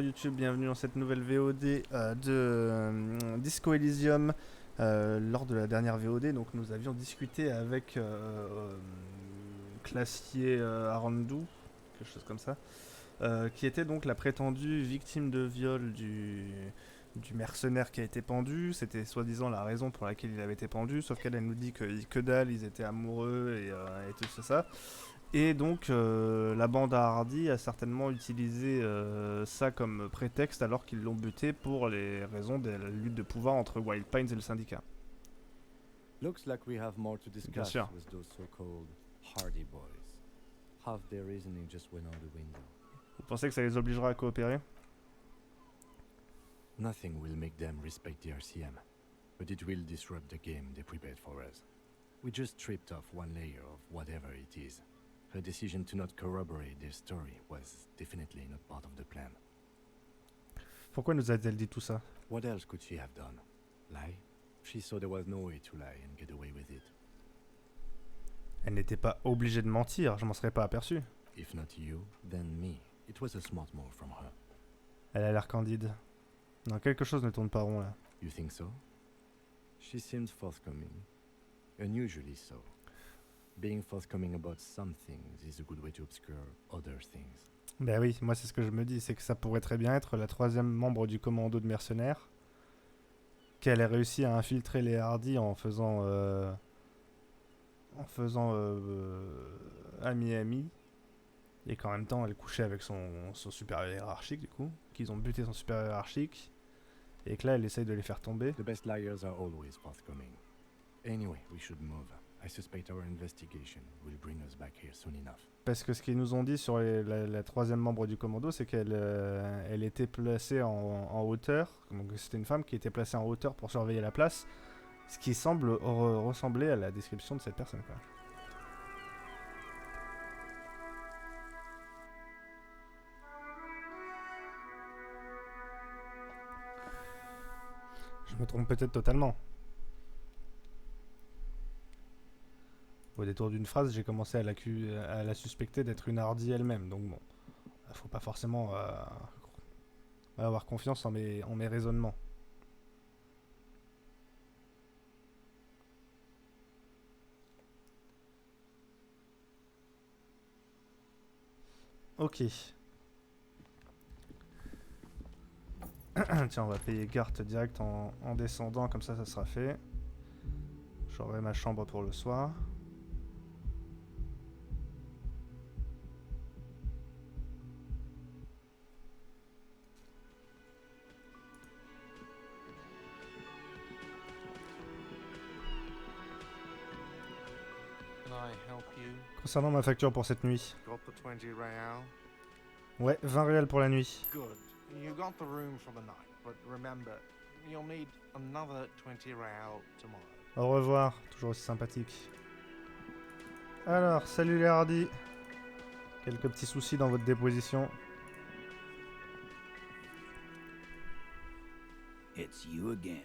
YouTube, bienvenue dans cette nouvelle VOD de Disco Elysium. Lors de la dernière VOD, donc nous avions discuté avec Classier Arandou, quelque chose comme ça, qui était donc la prétendue victime de viol du mercenaire qui a été pendu. C'était soi-disant la raison pour laquelle il avait été pendu, sauf qu'elle nous dit que dalle, ils étaient amoureux et tout ça. Et donc la bande à Hardie a certainement utilisé ça comme prétexte alors qu'ils l'ont buté pour les raisons de la lutte de pouvoir entre Wild Pines et le syndicat. Looks like we have more to Bien discuss sûr. with those so-called Hardie boys. Half their reasoning just went out the window. Vous pensez que ça les obligera à coopérer? Nothing will make them respect the RCM, but it will disrupt the game they prepared for us. We just stripped off one layer of whatever it is. Her decision to not corroborate their story was definitely not part of the plan. Pourquoi nous a-t-elle dit tout ça? What else could she have done? Lie? She saw there was no way to lie and get away with it. Elle n'était pas obligée de mentir, je m'en serais pas aperçu. If not you, then me. It was a smart move from her. Elle a l'air candide. Non, quelque chose ne tourne pas rond là. You think so? She seems forthcoming. Unusually so. Being forthcoming about some things is a good way to obscure other things. Ben oui, moi c'est ce que je me dis, c'est que ça pourrait très bien être la troisième membre du commando de mercenaires, qu'elle ait réussi à infiltrer les Hardie en faisant ami-ami, et qu'en même temps elle couchait avec son supérieur hiérarchique du coup, qu'ils ont buté son supérieur hiérarchique, et que là elle essaye de les faire tomber. The best liars are always forthcoming. Anyway, we should move. I suspect our investigation will bring us back here soon enough. Parce que ce qu'ils nous ont dit sur la troisième membre du commando, c'est qu'elle elle était placée en hauteur, donc c'était une femme qui était placée en hauteur pour surveiller la place, ce qui semble ressembler à la description de cette personne, quoi. Je me trompe peut-être totalement. Au détour d'une phrase, j'ai commencé à la suspecter d'être une Hardie elle-même, donc bon, faut pas forcément avoir confiance en mes raisonnements. Ok. Tiens, on va payer carte direct en descendant, comme ça sera fait. J'aurai ma chambre pour le soir. Concernant ma facture pour cette nuit. Ouais, 20 réals pour la nuit. Good. You got the room for the night, but remember, you'll need another 20 real tomorrow. Au revoir, toujours aussi sympathique. Alors, salut les Hardie. Quelques petits soucis dans votre déposition. It's you again.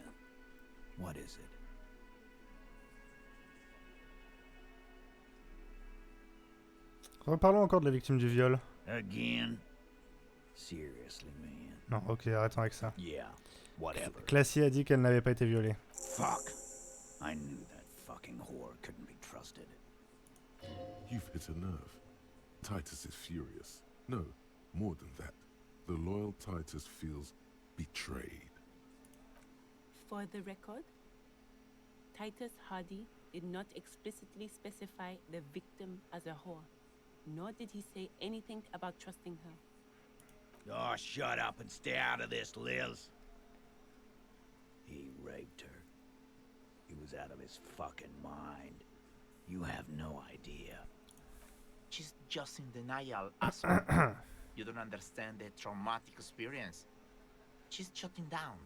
What is it? Reparlons encore de la victime du viol. Again? Seriously, man. Non, ok, arrêtons avec ça. Yeah, whatever. Classier a dit qu'elle n'avait pas été violée. Fuck! I knew that fucking whore couldn't be trusted. You've hit a nerve. Titus is furious. No, more than that. The loyal Titus feels betrayed. For the record, Titus Hardie did not explicitly specify the victim as a whore, nor did he say anything about trusting her. Oh, shut up and stay out of this, Liz. He raped her. He was out of his fucking mind. You have no idea. She's just in denial, asshole. You don't understand the traumatic experience. She's shutting down,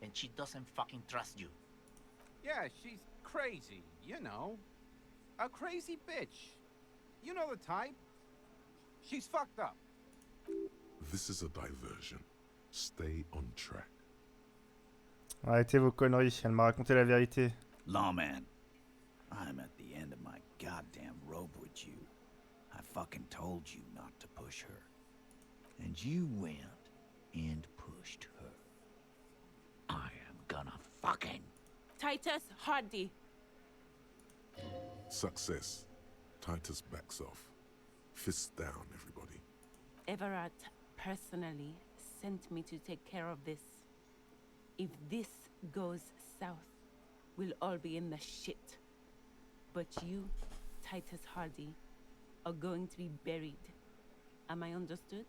and she doesn't fucking trust you. Yeah, she's crazy, you know. A crazy bitch. You know the type. She's fucked up. This is a diversion. Stay on track. Arrêtez vos conneries, elle m'a raconté la vérité. Lawman, I'm at the end of my goddamn rope with you. I fucking told you not to push her. And you went fucking. Titus Hardie. Success. Titus backs off. Fists down, everybody. Everard personally sent me to take care of this. If this goes south, we'll all be in the shit. But you, Titus Hardie, are going to be buried. Am I understood?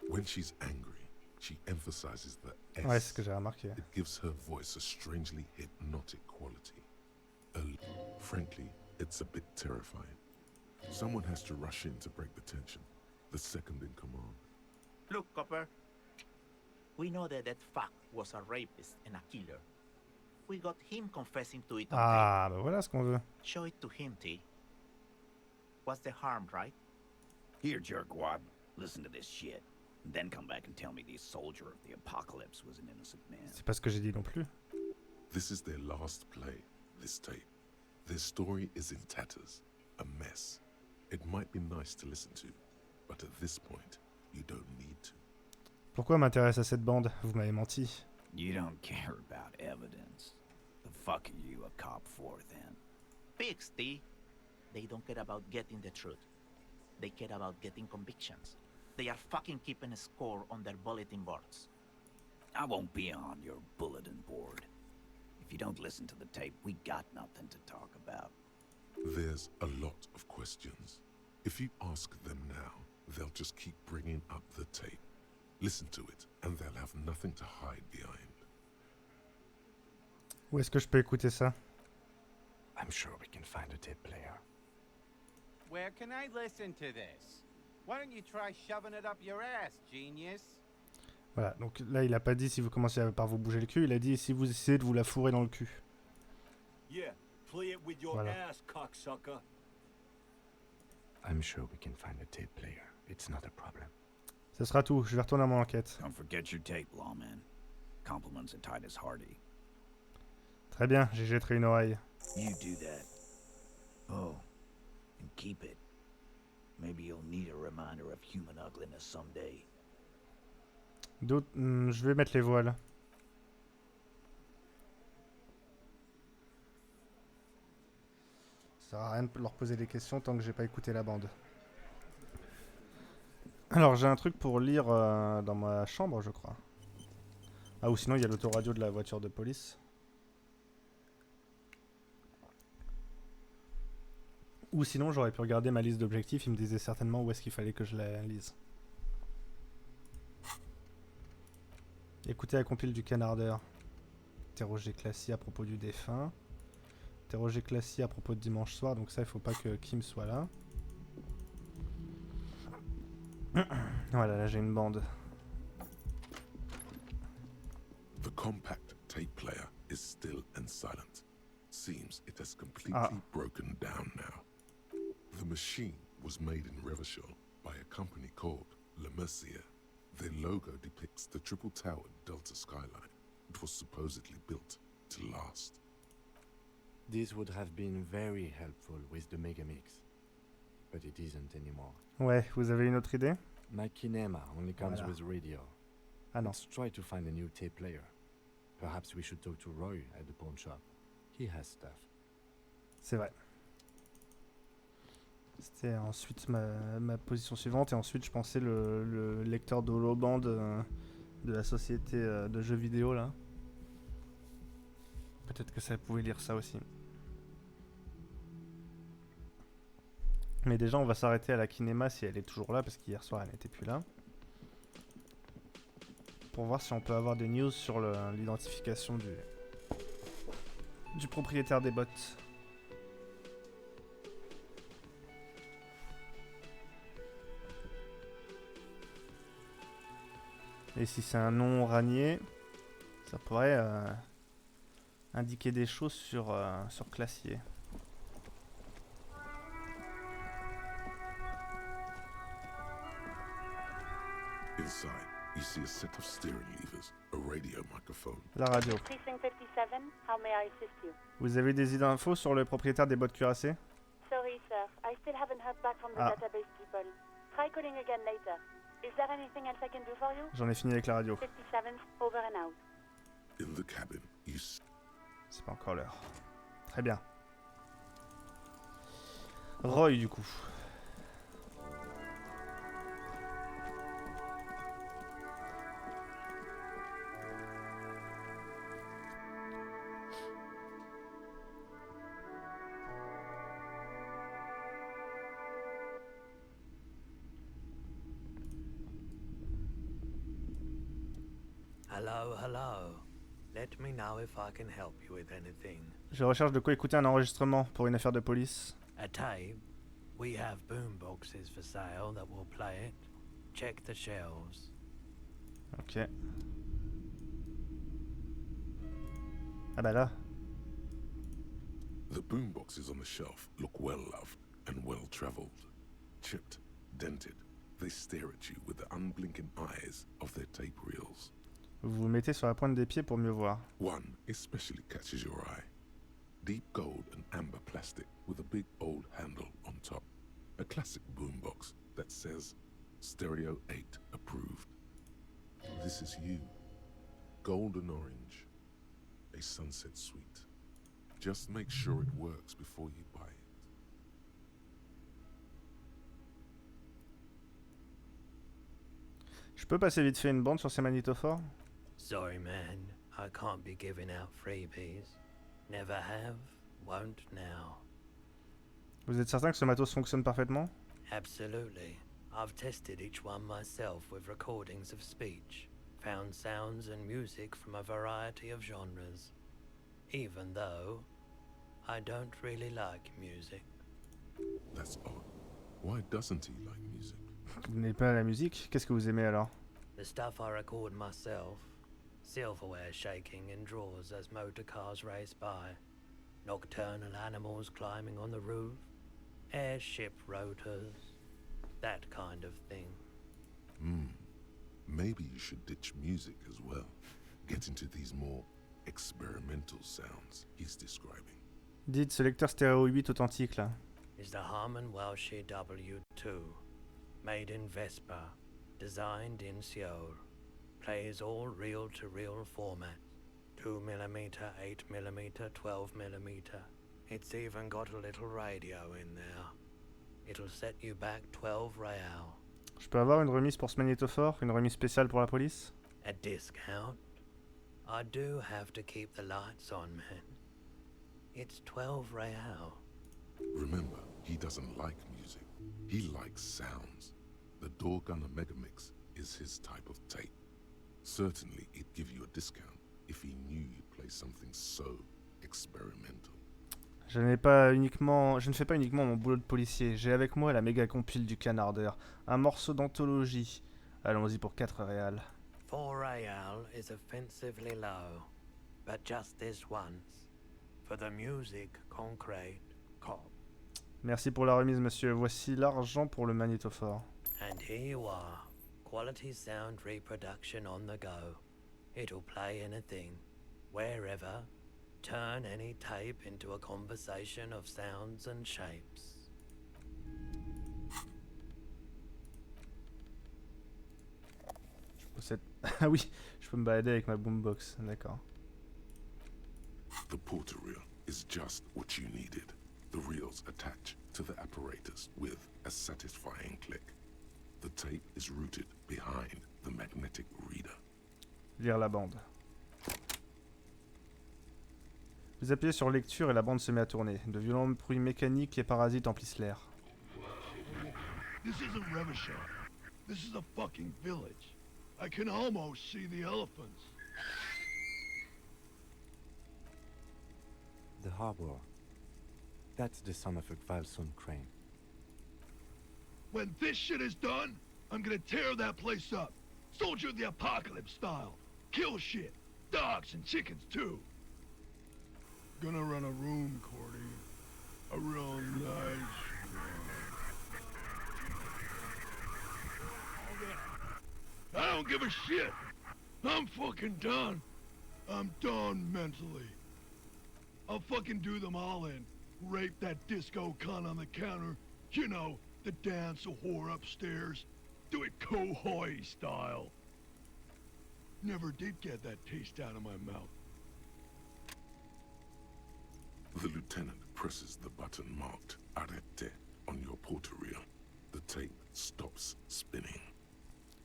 When she's angry, she emphasizes the S. Ouais, c'est ce que j'ai remarqué. It gives her voice a strangely hypnotic quality. Frankly, it's a bit terrifying. Someone has to rush in to break the tension. The second in command. Look, Copper. We know that fuck was a rapist and a killer. We got him confessing to it on Ah, bah voilà ce qu'on veut. tape. Show it to him, T. What's the harm, right? Here, jerkwad. Listen to this shit. And then come back and tell me the soldier of the apocalypse was an innocent man. C'est pas ce que j'ai dit non plus. This is their last play, this tape. Their story is in tatters, a mess. It might be nice to listen to, but at this point, you don't need to. Pourquoi m'intéresse à cette bande? Vous m'avez menti. You don't care about evidence. The fuck are you a cop for, then? Pigs, T. They don't care about getting the truth. They care about getting convictions. They are fucking keeping a score on their bulletin boards. I won't be on your bulletin board. If you don't listen to the tape, we got nothing to talk about. There's a lot of questions. If you ask them now, they'll just keep bringing up the tape. Listen to it, and they'll have nothing to hide behind. Où est-ce que je peux écouter ça? I'm sure we can find a tape player. Where can I listen to this? Why don't you try shoving it up your ass, genius? Voilà, donc là il a pas dit si vous commencez par vous bouger le cul, il a dit si vous essayez de vous la fourrer dans le cul. Yeah, play it with your Voilà. ass, cocksucker. I'm sure we can find a tape player. It's not a problem. Ce sera tout, je vais retourner à mon enquête. Don't forget your tape, lawman. Compliments of Titus Hardie. Très bien, j'ai jeté une oreille. You do that. Oh, and keep it. Maybe you'll need a reminder of human ugliness someday. D'autres, je vais mettre les voiles. Ça sert à rien de leur poser des questions tant que j'ai pas écouté la bande. Alors j'ai un truc pour lire dans ma chambre, je crois. Ah, ou sinon il y a l'autoradio de la voiture de police. Ou sinon j'aurais pu regarder ma liste d'objectifs, il me disait certainement où est-ce qu'il fallait que je la lise. Écoutez la compile du canardeur. Interroger Classy à propos du défunt. Interroger Classy à propos de dimanche soir, donc ça il faut pas que Kim soit là. Voilà, là j'ai une bande. The compact tape player is still and silent. Seems it has completely broken down now. The machine was made in Revachol by a company called MENSONGES. Their logo depicts the triple towered Delta skyline. It was supposedly built to last. This would have been very helpful with the Megamix, but it isn't anymore. Ouais, vous avez une autre idée? My kinema only comes Voilà. with radio. Ah non. Let's try to find a new tape player. Perhaps we should talk to Roy at the pawn shop. He has stuff. C'est vrai. C'était ensuite ma position suivante, et ensuite je pensais le lecteur d'holoband de la société de jeux vidéo là. Peut-être que ça pouvait lire ça aussi. Mais déjà on va s'arrêter à la kinema si elle est toujours là, parce qu'hier soir elle n'était plus là. Pour voir si on peut avoir des news sur l'identification du propriétaire des bottes. Et si c'est un nom ranier, ça pourrait indiquer des choses sur Classier. Inside, you see a set of steering levers, a radio microphone. La radio. Precinct 57, how may I assist you? Vous avez des infos sur le propriétaire des bottes cuirassées? Sorry, sir. I still haven't heard back from the Ah. database people. Try calling again later. Is there anything else I can do for you? J'en ai fini avec la radio. 57, over and out. In the cabin, C'est pas encore l'heure. Très bien. Roy, du coup. Hello, hello. Let me know if I can help you with anything. Je recherche de quoi écouter un enregistrement pour une affaire de police. A tape? We have boomboxes for sale that will play it. Check the shelves. Ok. Ah bah là. The boomboxes on the shelf look well loved and well traveled. Chipped, dented, they stare at you with the unblinking eyes of their tape reels. Vous vous mettez sur la pointe des pieds pour mieux voir. One especially catches your eye. Deep gold and amber plastic with a big old handle on top. A classic boombox that says Stereo 8 approved. This is you. Golden orange. A sunset suite. Just make sure it works before you buy it. Je peux passer vite fait une bande sur ces magnétophores? Sorry, man. I can't be giving out freebies. Never have, won't now. Vous êtes certain que ce matos fonctionne parfaitement? Absolutely. I've tested each one myself with recordings of speech, found sounds and music from a variety of genres. Even though I don't really like music. That's odd. Why doesn't he like music? Vous n'aimez pas la musique? Qu'est-ce que vous aimez alors? The stuff I record myself. Silverware shaking in drawers as motor cars race by. Nocturnal animals climbing on the roof. Airship rotors. That kind of thing. Maybe you should ditch music as well. Get into these more experimental sounds he's describing. Dites, ce lecteur stéréo 8 authentique là. Is the Harman Welsh W2. Made in Vespa. Designed in Seoul. Plays all reel-to-reel format. 2mm, 8mm, 12mm. It's even got a little radio in there. It'll set you back 12 real. Je peux avoir une remise pour ce magnétophore? Une remise spéciale pour la police? A discount? I do have to keep the lights on, man. It's 12 real. Remember, he doesn't like music. He likes sounds. The Door Gunner Megamix is his type of tape. Certainly, it'd give you a discount if he knew you'd play something so experimental. Je ne fais pas uniquement mon boulot de policier. J'ai avec moi la méga compile du canardeur. Un morceau d'anthologie. Allons-y pour 4 réals. 4 real is offensively low. But just this once. For the music, concrete, cop. Merci pour la remise, monsieur. Voici l'argent pour le magnétophore. And here you are. Quality sound reproduction on the go. It'll play anything, wherever. Turn any tape into a conversation of sounds and shapes. Ah oui, je peux me balader avec ma boombox, d'accord. The porter reel is just what you needed. The reels attach to the apparatus with a satisfying click. The tape is routed behind the magnetic reader. Lire la bande. Vous appuyez sur lecture et la bande se met à tourner. De violents bruits mécaniques et parasites emplissent l'air. This isn't Revachol. This is a fucking village. I can almost see the elephants. The harbor. That's the son of a Valson crane. When this shit is done, I'm gonna tear that place up. Soldier of the apocalypse style. Kill shit. Dogs and chickens too. Gonna run a room, Cordy. A real nice one. I don't give a shit. I'm fucking done. I'm done mentally. I'll fucking do them all in. Rape that disco cunt on the counter. You know, the dance a whore upstairs. Do it Kohoi style. Never did get that taste out of my mouth. lieutenant presses the button marked arrête on your porter reel, the tape stops spinning.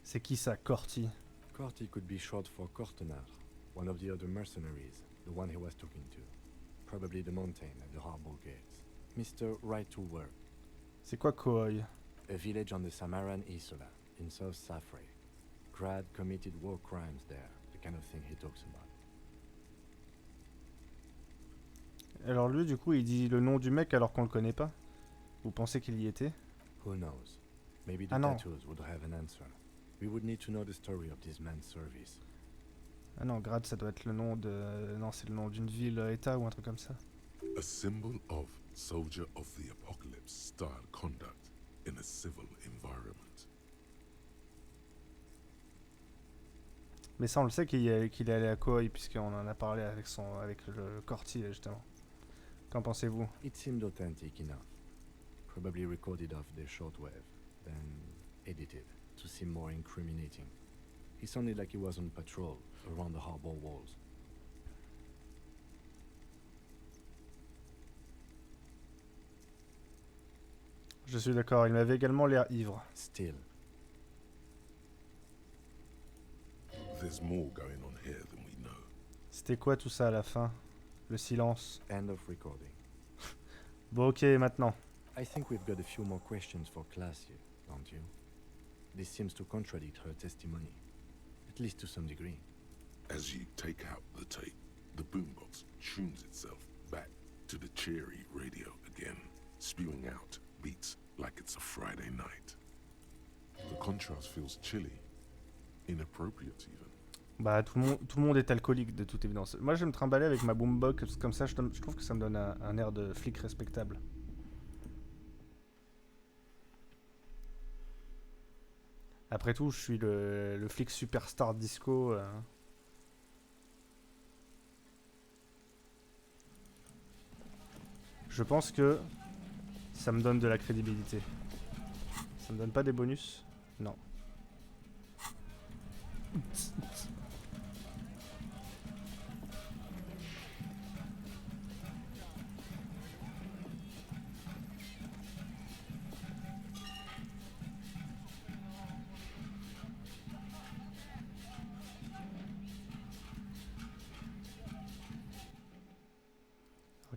C'est qui ça, Corti? Corti could be short for Cortenard, one of the other mercenaries, the one he was talking to. Probably the mountain at the harbor gates. Mr. Right to Work. C'est quoi Kohoi? A village on the Samaran Isla, in South Safra. Grad committed war crimes there, the kind of thing he talks about. Alors lui, du coup, il dit le nom du mec alors qu'on le connaît pas? Vous pensez qu'il y était? Who knows? Maybe the Ah non. tattoos would have an answer. We would need to know the story of this man's service. Ah non, Grad, ça doit être le nom de... Non, c'est le nom d'une ville-état ou un truc comme ça. A symbol of soldier of the apocalypse style conduct in a civil environment. Mais ça, on le sait qu'il est allé à Kohoi, puisqu'on en a parlé avec le Corti, justement. Qu'en pensez-vous? It seemed authentic enough. Probably recorded off the shortwave, then edited to seem more incriminating. He sounded like he was on patrol around the harbor walls. Je suis d'accord, il m'avait également l'air ivre. Still. There's more going on here than we know. C'était quoi tout ça à la fin? Le silence. End of recording. Bon, ok, maintenant. I think we've got a few more questions for class here, don't you? This seems to contradict her testimony, at least to some degree. As you take out the tape, the boombox tunes itself back to the cheery radio again, spewing out beats like it's a Friday night. The contrast feels chilly, inappropriate even. Bah, tout le monde est alcoolique, de toute évidence. Moi, je vais me trimballer avec ma boombox, comme ça, je trouve que ça me donne un air de flic respectable. Après tout, je suis le flic superstar disco. Je pense que ça me donne de la crédibilité. Ça me donne pas des bonus? Non.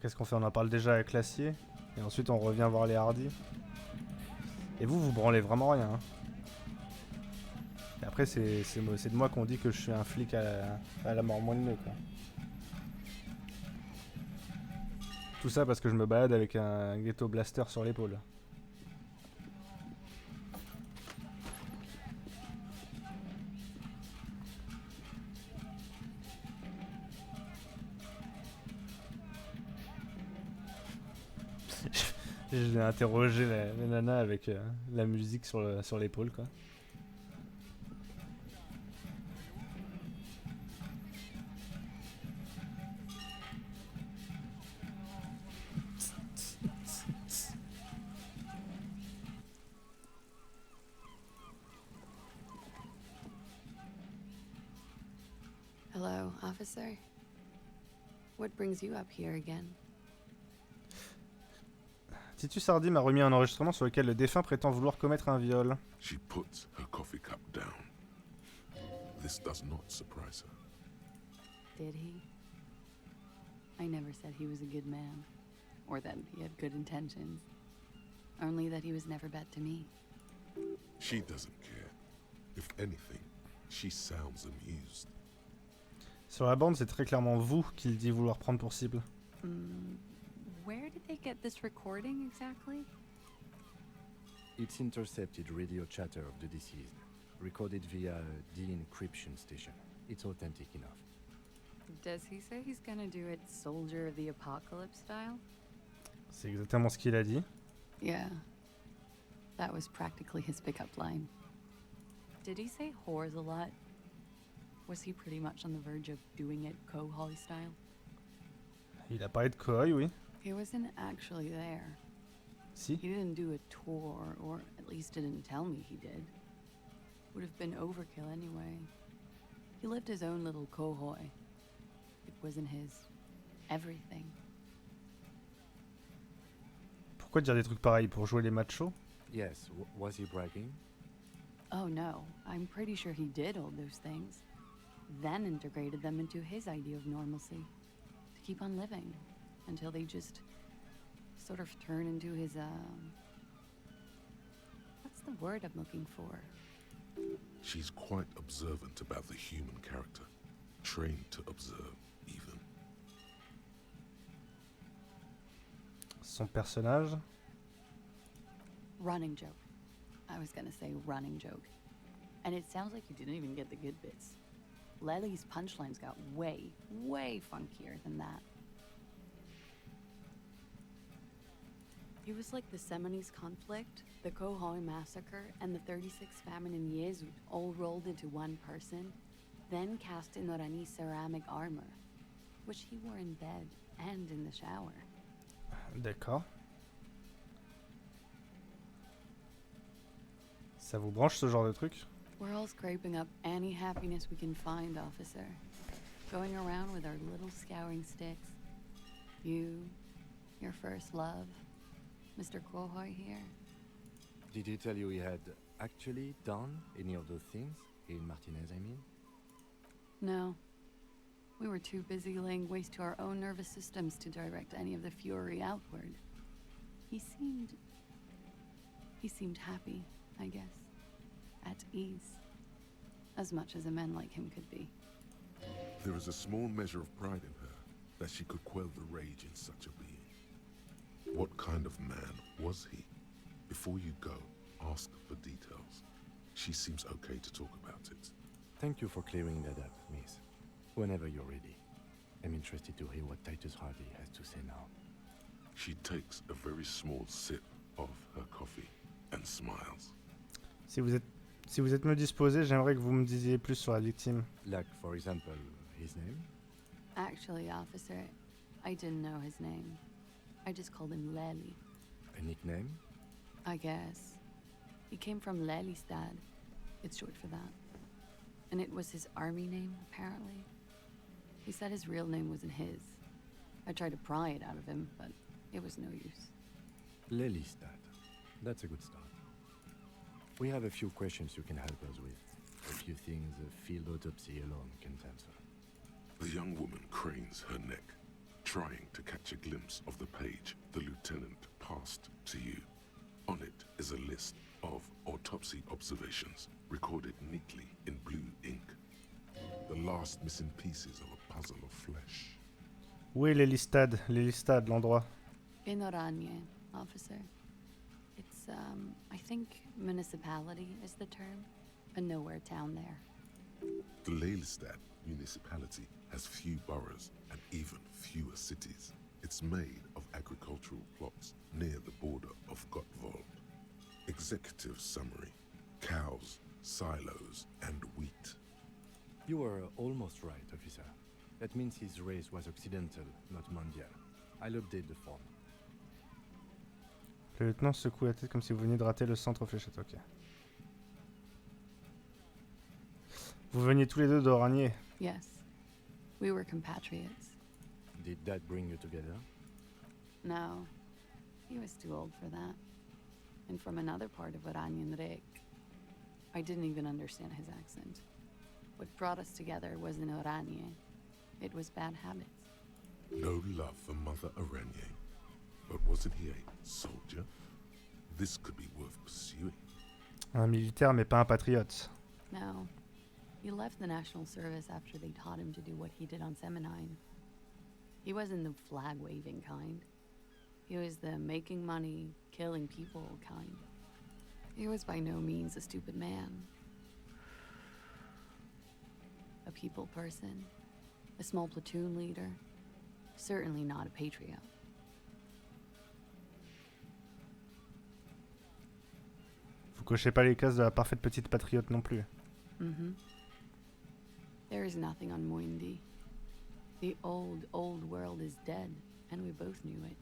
Qu'est-ce qu'on fait? On en parle déjà avec l'acier. Et ensuite on revient voir les Hardie. Et vous branlez vraiment rien. Hein. Et après c'est de moi qu'on dit que je suis un flic à la mort moelleux, quoi. Tout ça parce que je me balade avec un ghetto blaster sur l'épaule. J'ai interrogé la nana avec la musique sur l'épaule, quoi. Hello, officer. What brings you up here again? Titus Hardie m'a remis un enregistrement sur lequel le défunt prétend vouloir commettre un viol. She puts her coffee cup down. This does not surprise her. Did he? I never said he was a good man, or that he had good intentions. Only that he was never bad to me. She doesn't care. If anything, she sounds amused. Sur la bande, c'est très clairement vous qu'il dit vouloir prendre pour cible. Where did they get this recording exactly? It's intercepted radio chatter of the deceased, recorded via a de-encryption station. It's authentic enough. Does he say he's gonna do it Soldier of the Apocalypse style? C'est exactement ce qu'il a dit. Yeah. That was practically his pickup line. Did he say whores a lot? Was he pretty much on the verge of doing it Kohoi style? Il a parlé de Kohoi, oui. He wasn't actually there. Si. He didn't do a tour, or at least didn't tell me he did. Would have been overkill anyway. He lived his own little Kohoi. It wasn't his everything. Pourquoi dire des trucs pareils? Pour jouer les machos? Yes, was he bragging? Oh no, I'm pretty sure he did all those things. Then integrated them into his idea of normalcy. To keep on living. Until they just sort of turn into his, what's the word I'm looking for? She's quite observant about the human character. Trained to observe, even. Son personnage? Running joke. I was gonna say running joke. And it sounds like you didn't even get the good bits. Lely's punchlines got way, way funkier than that. It was like the Seminoles conflict, the Khohoi massacre, and the 36 famine in Yezud all rolled into one person, then cast in Orani's ceramic armor, which he wore in bed and in the shower. D'accord. Ça vous branche ce genre de truc? We're all scraping up any happiness we can find, officer. Going around with our little scouring sticks. You, your first love, Mr. Khohoi here. Did he tell you he had actually done any of those things? In Martinez, I mean? No. We were too busy laying waste to our own nervous systems to direct any of the fury outward. He seemed happy, I guess. At ease. As much as a man like him could be. There is a small measure of pride in her, that she could quell the rage in such a being. What kind of man was he? Before you go, ask for details. She seems okay to talk about it. Thank you for clearing that up, miss. Whenever you're ready. I'm interested to hear what Titus Hardie has to say now. She takes a very small sip of her coffee and smiles. Si vous êtes mieux disposé, j'aimerais que vous me disiez plus sur la victime. Like, for example, his name? Actually, officer, I didn't know his name. I just called him Lely. A nickname? I guess. He came from Lelystad. It's short for that. And it was his army name, apparently. He said his real name wasn't his. I tried to pry it out of him, but it was no use. Lelystad. That's a good start. We have a few questions you can help us with. A few things a field autopsy alone can't answer. The young woman cranes her neck, trying to catch a glimpse of the page the lieutenant passed to you. On it is a list of autopsy observations recorded neatly in blue ink. The last missing pieces of a puzzle of flesh. Où est l'Elystad? L'Elystad, l'endroit. In Oranje, officer. It's, I think municipality is the term. A nowhere town there. The Lelystad municipality has few boroughs and even fewer cities. It's made of agricultural plots near the border of Gottwald. Executive summary: cows, silos, and wheat. You were almost right, officer. That means his race was occidental, not mondial. I'll update the form. Le lieutenant secoue la tête comme si vous veniez de rater le centre fléchette, ok. Vous veniez tous les deux d'Oranje. Yes. We were compatriots. Did that bring you together? No. He was too old for that. And from another part of Oranjenrek. I didn't even understand his accent. What brought us together wasn't Oranje. It was bad habits. No love for Mother Oranje. But wasn't he a soldier? This could be worth pursuing. Un militaire mais pas un patriote. No. He left the National Service after they taught him to do what he did on Seminine. He wasn't the flag-waving kind. He was the making money, killing people kind. He was by no means a stupid man. A people person. A small platoon leader. Certainly not a patriot. Vous cochez pas les cases de la parfaite petite patriote non plus. Mm-hmm. There is nothing on Muindi. The old world is dead, and we both knew it.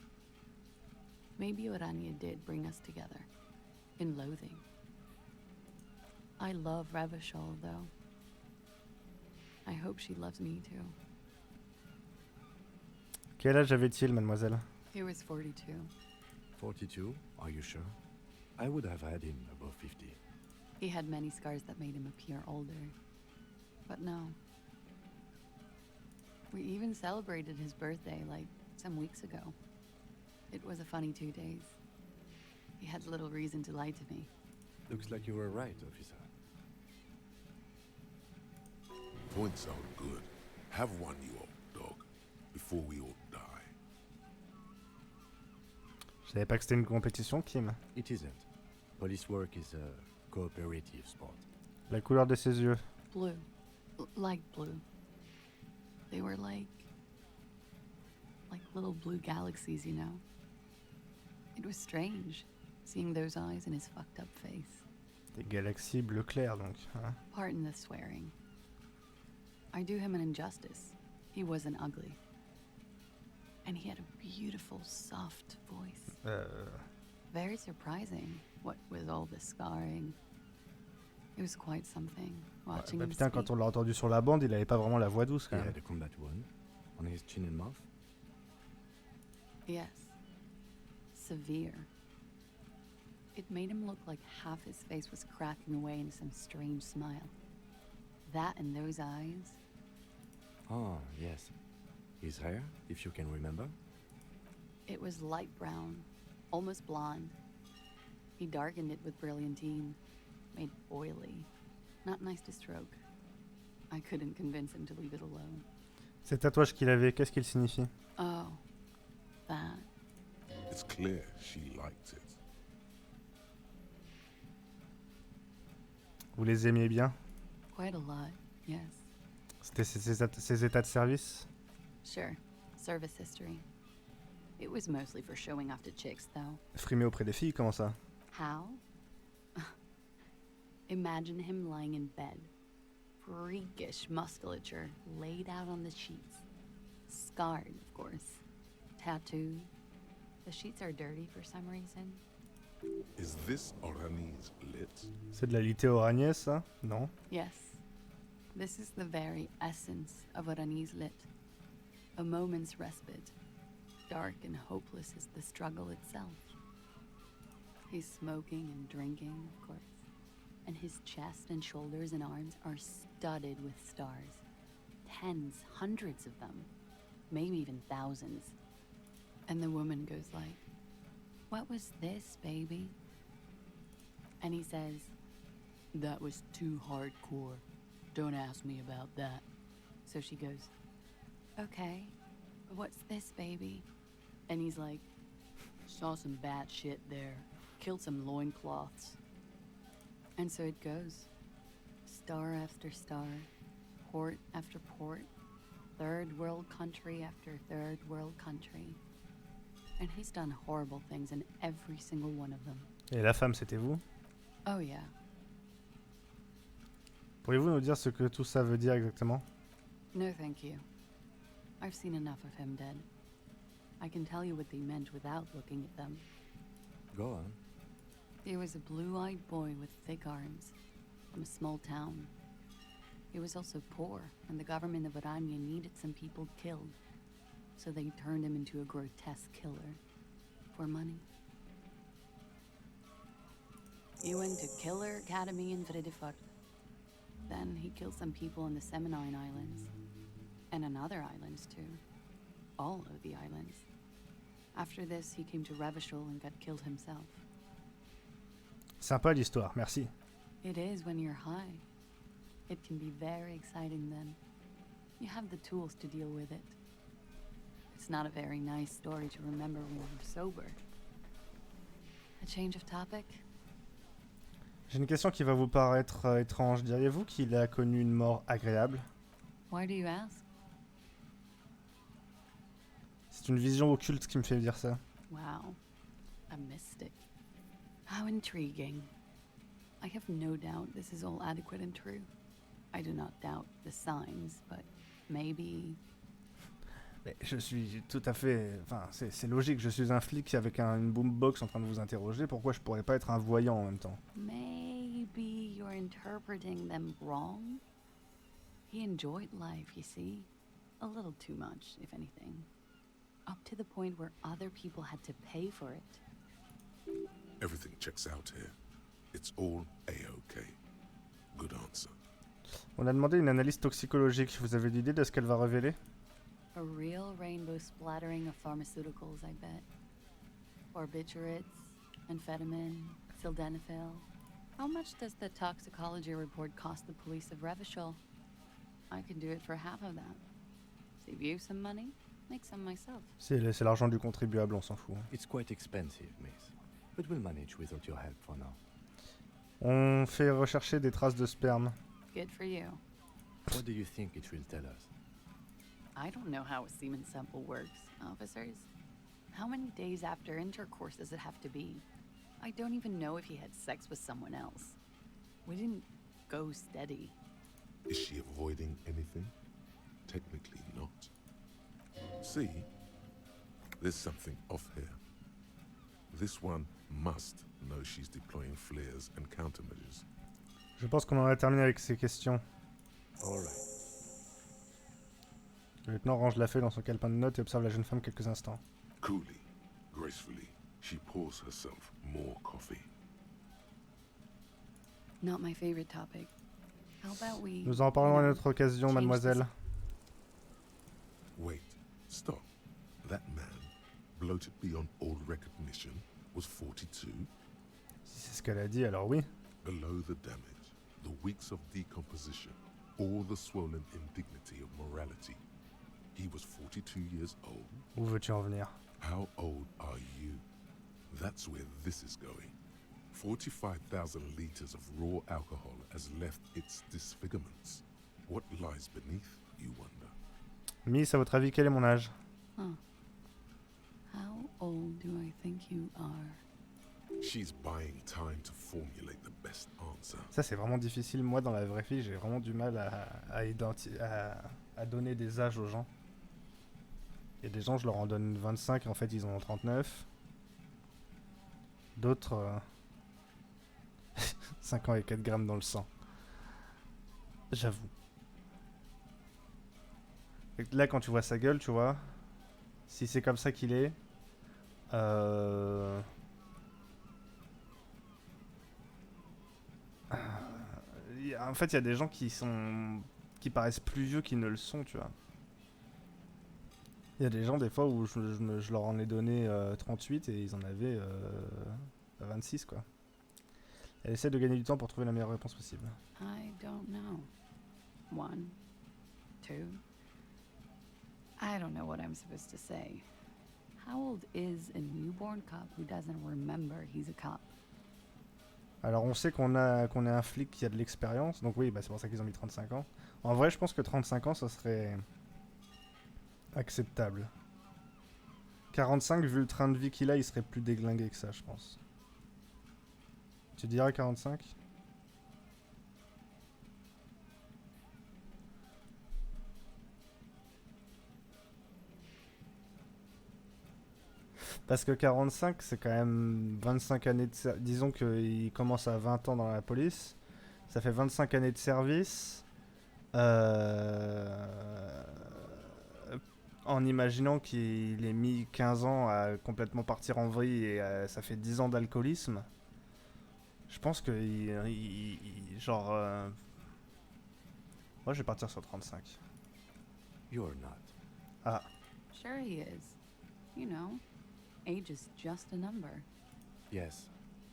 Maybe Oranje did bring us together. In loathing. I love Revachol, though. I hope she loves me too. Quel âge avait-il, mademoiselle? He was 42. 42, are you sure? I would have had him above 50. He had many scars that made him appear older. But no. We even celebrated his birthday, like, some weeks ago. It was a funny 2 days. He had little reason to lie to me. Looks like you were right, officer. Points sound good. Have one, you old dog, before we all die. Je savais pas que c'était une compétition, Kim. It isn't. Police work is a cooperative sport. La couleur de ses yeux. Blue. Light blue. They were like little blue galaxies, you know? It was strange, seeing those eyes in his fucked up face. Des galaxies bleu clair, donc. Hein? Pardon the swearing. I do him an injustice. He wasn't ugly. And he had a beautiful, soft voice. Very surprising, what with all the scarring. It was quite something, watching him Putain, speak. quand on l'a entendu sur la bande, il avait pas vraiment la voix douce, quand He même. had a combat wound on his chin and mouth. Yes. Severe. It made him look like half his face was cracking away in some strange smile. That and those eyes. Ah, yes. His hair, if you can remember. It was light brown, almost blonde. He darkened it with brilliantine, made oily. Not nice to stroke. I couldn't convince him to leave it alone. Ces tatouages qu'il avait, qu'est-ce qu'ils signifient? Oh, that. It's clear she liked it. Vous les aimiez bien? Quite a lot, yes. C'était ses états de service? Sure, service history. It was mostly for showing off to chicks, though. Frimé auprès des filles, comment ça? How? Imagine him lying in bed. Freakish musculature laid out on the sheets. Scarred, of course. Tattooed. The sheets are dirty for some reason. Is this Orani's lit? C'est de la litté oragnaise, ça? Non? Yes. This is the very essence of Hardie's lit. A moment's respite. Dark and hopeless as the struggle itself. He's smoking and drinking, of course. And his chest and shoulders and arms are studded with stars. Tens, hundreds of them. Maybe even thousands. And the woman goes like, "What was this, baby?" And he says, "That was too hardcore. Don't ask me about that." So she goes, "Okay, what's this, baby?" And he's like, "Saw some bad shit there. Killed some loincloths." And so it goes. Star after star, port after port, third world country after third world country. And he's done horrible things in every single one of them. Et la femme, c'était vous? Oh yeah. Pourriez-vous nous dire ce que tout ça veut dire exactement? No thank you. I've seen enough of him dead. I can tell you what they meant without looking at them. Go on. He was a blue-eyed boy with thick arms, from a small town. He was also poor, and the government of Hardie needed some people killed, so they turned him into a grotesque killer, for money. He went to Killer Academy in REDIFF. Then he killed some people in the Seminine Islands, and on other islands too. All of the islands. After this, he came to Revachol and got killed himself. Sympa l'histoire, merci. It is when you're high. It can be very exciting then. You have the tools to deal with it. It's not a very nice story to remember when you're sober. A change of topic? J'ai une question qui va vous paraître étrange. Diriez-vous qu'il a connu une mort agréable? Why do you ask? C'est une vision occulte qui me fait dire ça. Wow. A mystic. How intriguing. I have no doubt this is all adequate and true. I do not doubt the signs, but maybe... Mais je suis tout à fait... Enfin, c'est logique, je suis un flic avec une boombox en train de vous interroger. Pourquoi je pourrais pas être un voyant en même temps? Maybe you're interpreting them wrong? He enjoyed life, you see. A little too much, if anything. Up to the point where other people had to pay for it. Everything checks out here. It's all A-OK. Good answer. On a demandé une analyse toxicologique. Vous avez l'idée de ce qu'elle va révéler? A real rainbow splattering of pharmaceuticals, I bet. Barbiturates, amphetamine, sildenafil. How much does the toxicology report cost the police of Revachol? I could do it for half of that. Save you some money, make some myself. C'est l'argent du contribuable, on s'en fout. It's quite expensive, miss. But we'll manage without your help for now. On fait rechercher des traces de sperme. Good for you. What do you think it will tell us? I don't know how a semen sample works, officers. How many days after intercourse does it have to be? I don't even know if he had sex with someone else. We didn't go steady. Is she avoiding anything? Technically not. See? There's something off here. This one must know she's deploying flares and countermeasures. Je pense qu'on en a terminé avec ces questions. All right. Le lieutenant range la feuille dans son calepin de notes et observe la jeune femme quelques instants. Coolly, gracefully, she pours herself more coffee. Not my favorite topic. How about we... Nous en parlerons à une autre occasion, mademoiselle. Wait, stop. That man, bloated beyond all recognition, was 42? Si c'est ce qu'elle a dit, alors oui. Below the damage, the weeks of decomposition, all the swollen indignity of morality. He was 42 years old? Où veux-tu en venir? How old are you? That's where this is going. 45,000 liters of raw alcohol has left its disfigurements. What lies beneath, you wonder? Miss, à votre avis, quel est mon âge? Huh. How old do I think you are? She's buying time to formulate the best answer. Ça, c'est vraiment difficile. Moi, dans la vraie vie, j'ai vraiment du mal à donner des âges aux gens. Il y a des gens, je leur en donne 25 et en fait, ils en ont 39. D'autres, 5 ans et 4 grammes dans le sang. J'avoue. Là, quand tu vois sa gueule, tu vois, si c'est comme ça qu'il est, en fait, il y a des gens qui paraissent plus vieux qu'ils ne le sont, tu vois. Il y a des gens, des fois, où je leur en ai donné 38 et ils en avaient 26, quoi. Elle essaie de gagner du temps pour trouver la meilleure réponse possible. I don't know. 1, 2. I don't know what I'm supposed to say. How old is a newborn cop who doesn't remember he's a cop? Alors on sait qu'on est un flic qui a de l'expérience, donc oui, bah c'est pour ça qu'ils ont mis 35 ans. En vrai, je pense que 35 ans, ça serait acceptable. 45, vu le train de vie qu'il a, il serait plus déglingué que ça, je pense. Tu dirais 45? Parce que 45, c'est quand même 25 années de service. Disons qu'il commence à 20 ans dans la police. Ça fait 25 années de service. En imaginant qu'il ait mis 15 ans à complètement partir en vrille et ça fait 10 ans d'alcoolisme. Je pense que genre... moi, je vais partir sur 35. You're not. Ah. Sure he is. You know, age is just a number. Yes,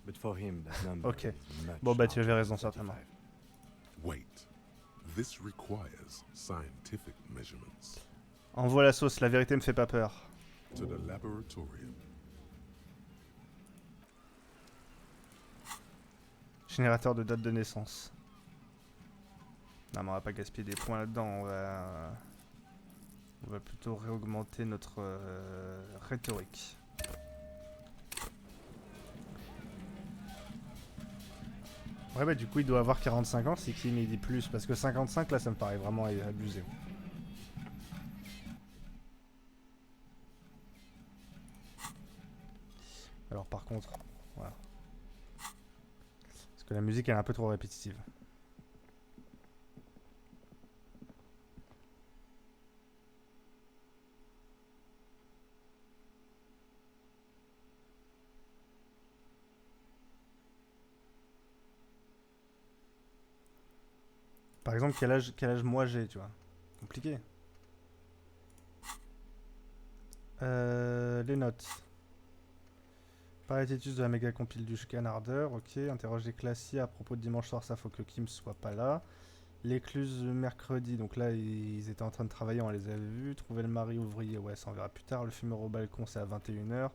but for him that number Ok. is much Bon, bah tu avais larger raison, than certainement. 35. Wait. This requires scientific measurements. Envoie la sauce, la vérité me fait pas peur. To the laboratorium. Générateur de date de naissance. Non mais on va pas gaspiller des points là-dedans, on va plutôt réaugmenter notre rhétorique. Ouais bah du coup il doit avoir 45 ans, c'est qu'il m'y dit plus, parce que 55 là ça me paraît vraiment abusé. Alors par contre, voilà. Parce que la musique elle est un peu trop répétitive. Par exemple, quel âge moi j'ai, tu vois. Compliqué. Les notes. Par l'étude de la méga compile du canardeur, ok. Interroger Classier à propos de dimanche soir, ça faut que Kim soit pas là. L'écluse mercredi, donc là ils étaient en train de travailler, on les avait vus. Trouver le mari ouvrier, ouais, ça on verra plus tard. Le fumeur au balcon, c'est à 21h.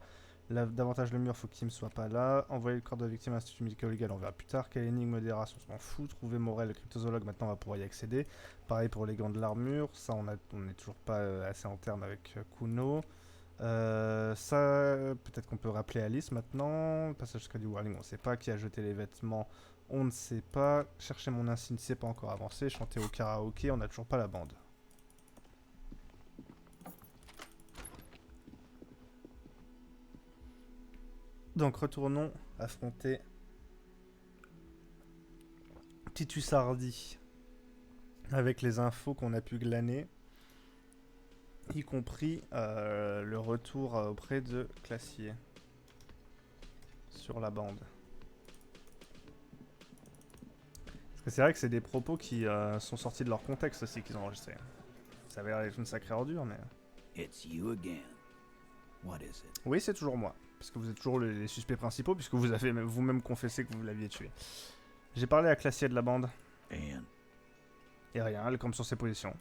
Davantage le mur, faut que Kim soit pas là. Envoyer le corps de la victime à l'institut médico-légal, on verra plus tard. Quelle énigme des races, on s'en fout. Trouver Morel, le cryptozoologue, maintenant on va pouvoir y accéder. Pareil pour les gants de l'armure, ça on est toujours pas assez en terme avec Kuno. Ça, peut-être qu'on peut rappeler Alice maintenant. Passage jusqu'à du warning, on sait pas. Qui a jeté les vêtements, on ne sait pas. Chercher mon insigne, c'est pas encore avancé. Chanter au karaoké, on n'a toujours pas la bande. Donc retournons affronter Titus Hardie avec les infos qu'on a pu glaner, y compris le retour auprès de Classier sur la bande. Parce que c'est vrai que c'est des propos qui sont sortis de leur contexte aussi qu'ils ont enregistrés. Ça avait l'air d'être une sacrée ordure, mais... It's you again. What is it? Oui, c'est toujours moi. Parce que vous êtes toujours les suspects principaux, puisque vous avez vous-même confessé que vous l'aviez tué. J'ai parlé à Classier de la bande. Et rien, elle campe sur ses positions.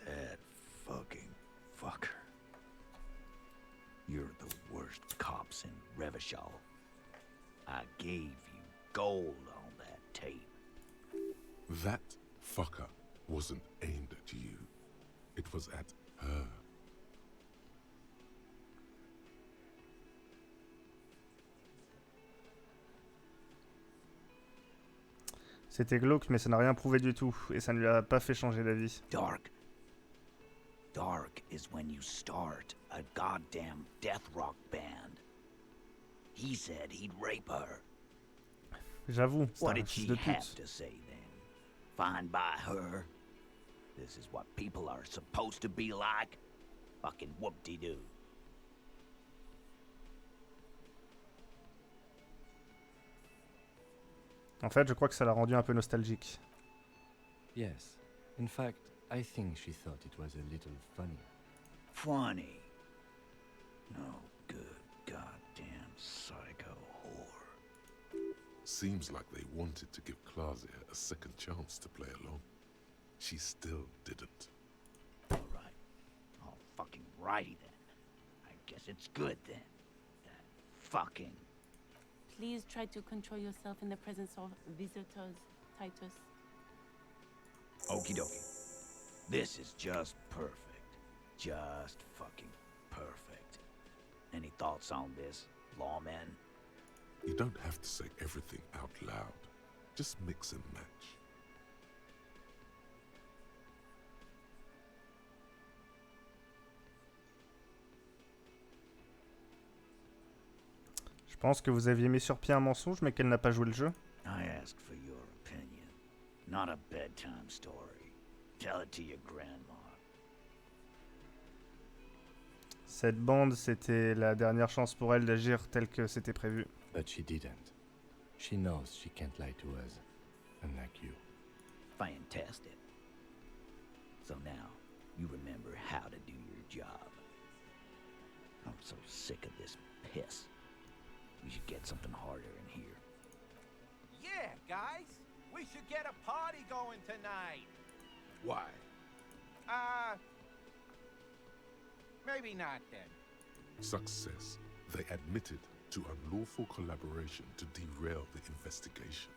That fucking fucker. You're the worst cops in Revachol. I gave you gold on that tape. That fucker wasn't aimed at you. It was at her. C'était glauque, mais ça n'a rien prouvé du tout, et ça ne lui a pas fait changer d'avis. Dark. Dark is when you start a goddamn death rock band. He said he'd rape her. J'avoue, c'est What un did fils she de have pute. to say then? Fine by her? This is what people are supposed to be like? Fucking whoop-de-doo. En fait, je crois que ça l'a rendu un peu nostalgique. Yes. In fact, I think she thought it was a little funny. Funny. No good goddamn psycho whore. Seems like they wanted to give Claudia a second chance to play along. She still didn't. Alright. All fucking righty then. I guess it's good then. That fucking... Please try to control yourself in the presence of visitors, Titus. Okie dokie. This is just perfect. Just fucking perfect. Any thoughts on this, lawman? You don't have to say everything out loud. Just mix and match. Je pense que vous aviez mis sur pied un mensonge, mais qu'elle n'a pas joué le jeu. I asked for your opinion. Not a bedtime story. Tell it to your grandma. Cette bande, c'était la dernière chance pour elle d'agir tel que c'était prévu. But she didn't. She knows she can't lie to us, unlike you. Fantastic. So now, you remember how to do your job. I'm so sick of this piss. We should get something harder in here. Yeah, guys, we should get a party going tonight. Why? Maybe not then. Success. They admitted to unlawful collaboration to derail the investigation.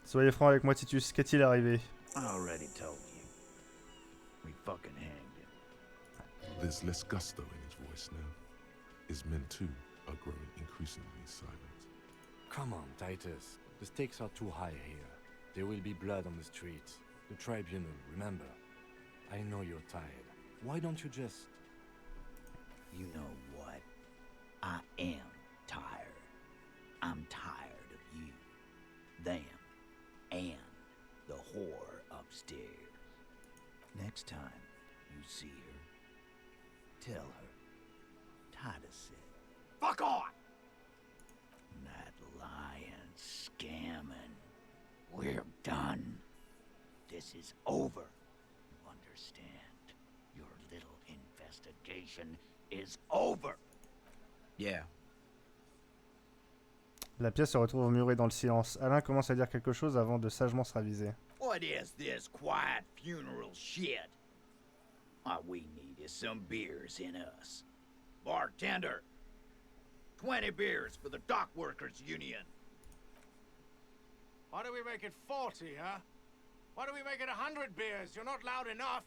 Soyez franc avec moi, Titus, qu'est-il arrivé? I already told you. We fucking hanged him. There's less gusto in his voice now. His men too are growing increasingly silent. Come on, Titus. The stakes are too high here. There will be blood on the streets. The tribunal, remember? I know you're tired. Why don't you just... You know what? I am tired. I'm tired of you, them, and the whore upstairs. Next time you see her, tell her Titus said, "Fuck off!" That lying, scamming, we're done. this is over. You understand? Your little investigation is over. Yeah. La pièce se retrouve murée dans le silence. Alain commence à dire quelque chose avant de sagement se raviser. What is this quiet funeral shit? All we need is some beers in us. Bartender, 20 beers for the Dock Workers Union. Why do we make it 40, huh? Why do we make it 100 beers? You're not loud enough.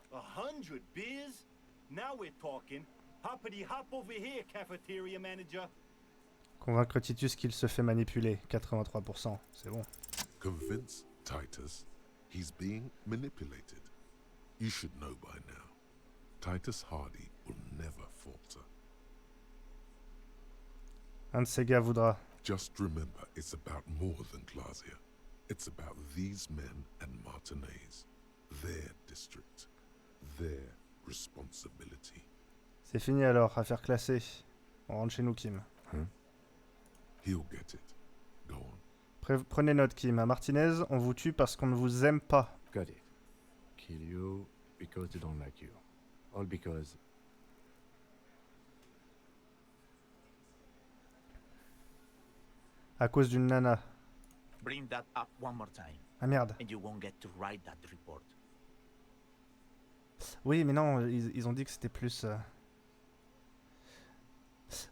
100 beers? Now we're talking. Hoppity hop over here, cafeteria manager. Convaincre Titus qu'il se fait manipuler. 83%. C'est bon. Convince Titus he's being manipulated. You should know by now. Titus Hardie will never falter. Un de ces gars voudra. Just remember, it's about more than Glasia. It's about these men and Martinez. Their district. Their responsibility. C'est fini alors, affaire classée. On rentre chez nous, Kim. He'll get it. Go on. Prenez note, Kim. À Martinez, on vous tue parce qu'on ne vous aime pas. Got it. Kill you because they don't like you. All because... À cause d'une nana. Bring that up one more time. Ah merde. And you won't get to write that report. Oui, mais non, ils ont dit que c'était plus...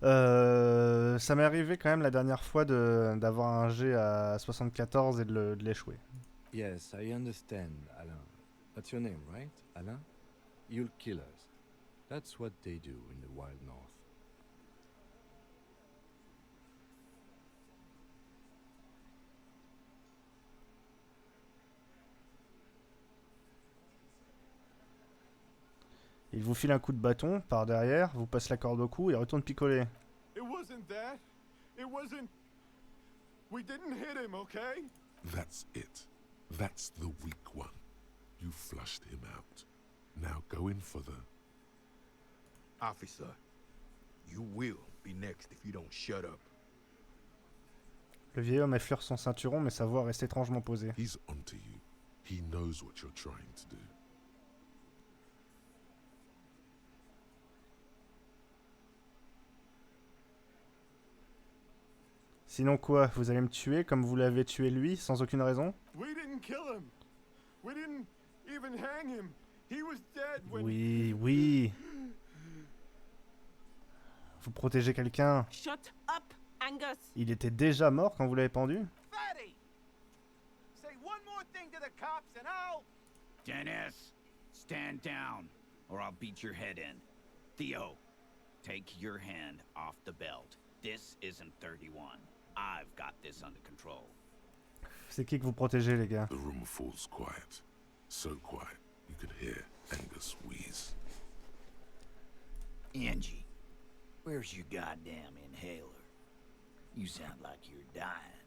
ça m'est arrivé quand même la dernière fois d'avoir un jet à 74 et de l'échouer. Yes, I understand, Alain. That's your name, right, Alain? You'll kill us. That's what they do in the wild north. Il vous file un coup de bâton par derrière, vous passe la corde au cou et retourne picoler. It wasn't that. It wasn't... We didn't hit him, okay? That's it. That's the weak one. You flushed him out. Now go in for the... Officer, you will be next if you don't shut up. Le vieil homme effleure son ceinturon, mais sa voix reste étrangement posée. He's onto you. He knows what you're trying to do. Sinon quoi, vous allez me tuer comme vous l'avez tué lui, sans aucune raison? We didn't kill him. We didn't even hang him. He was dead when... Oui, oui. Vous protégez quelqu'un. Shut up, Angus. Il était déjà mort quand vous l'avez pendu? Fatty! Say one more thing to the cops and I'll... Dennis, stand down, or I'll beat your head in. Theo, take your hand off the belt. This isn't 31. I've got this under control. C'est qui que vous protégez, les gars? The room falls quiet. So quiet, you could hear Angus wheeze. Angie, where's your goddamn inhaler? You sound like you're dying.